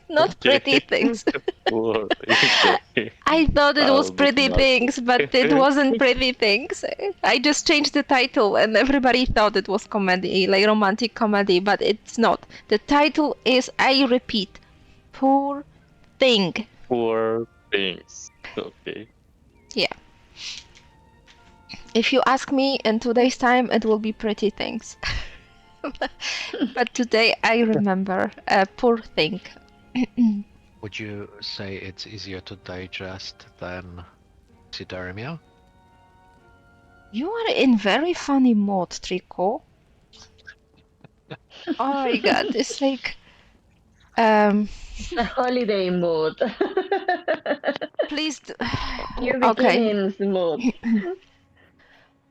Not Pretty Okay. Things. Poor. It's okay. I thought it was I'll Pretty bookmark Things, but it it. wasn't Pretty Things. I just changed the title, and everybody thought it was comedy, like romantic comedy, but it's not. The title is, I repeat, Poor Thing. Poor things. Okay. Yeah. If you ask me in today's time, it will be Pretty Things. But today I remember a Poor Thing. Would you say it's easier to digest than taxidermia? You are in very funny mood, Trico. Oh my god, it's like a holiday mood. please New okay. beginnings mood.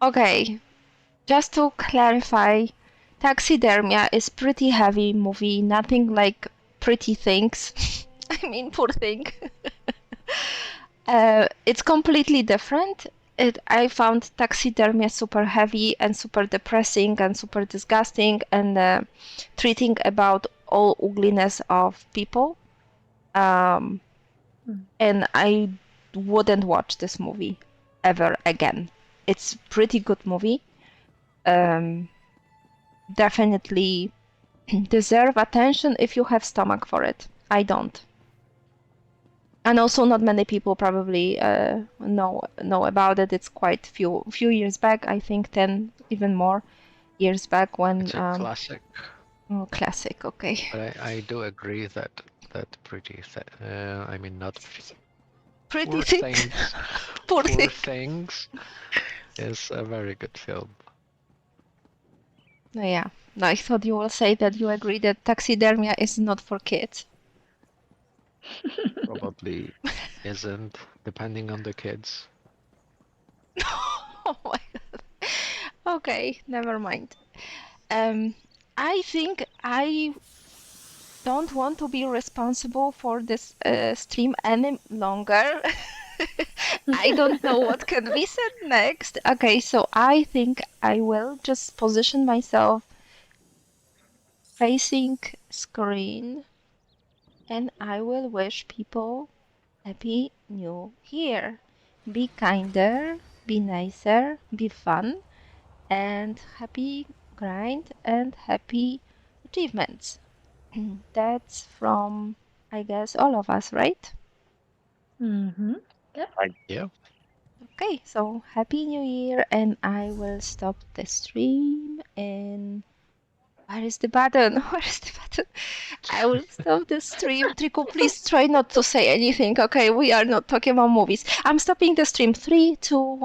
Okay. Just to clarify, Taxidermia is pretty heavy movie, nothing like Pretty Things. I mean, Poor Thing. It's completely different. I found Taxidermia super heavy and super depressing and super disgusting and treating about all ugliness of people. And I wouldn't watch this movie ever again. It's pretty good movie. Definitely deserve attention if you have stomach for it. I don't. And also, not many people probably know about it. It's quite few years back. I think 10, even more years back when It's a classic, oh, classic. Okay, but I do agree that I mean not Pretty Poor Things. Things. Poor Poor Thing. Things is a very good film. No, yeah. No, I thought you will say that you agree that taxidermia is not for kids. Probably isn't, depending on the kids. Oh my god. Okay, never mind. I think I don't want to be responsible for this stream any longer. I don't know what can be said next. Okay, so I think I will just position myself facing screen and I will wish people Happy New Year. Be kinder, be nicer, be fun, and happy grind and happy achievements. That's from, I guess, all of us, right? Mm-hmm. Yeah. Okay, so happy new year, and I will stop the stream. And where is the button? Where is the button? I will stop the stream. Trico, please try not to say anything. Okay, we are not talking about movies. I'm stopping the stream. 3, 2, 1.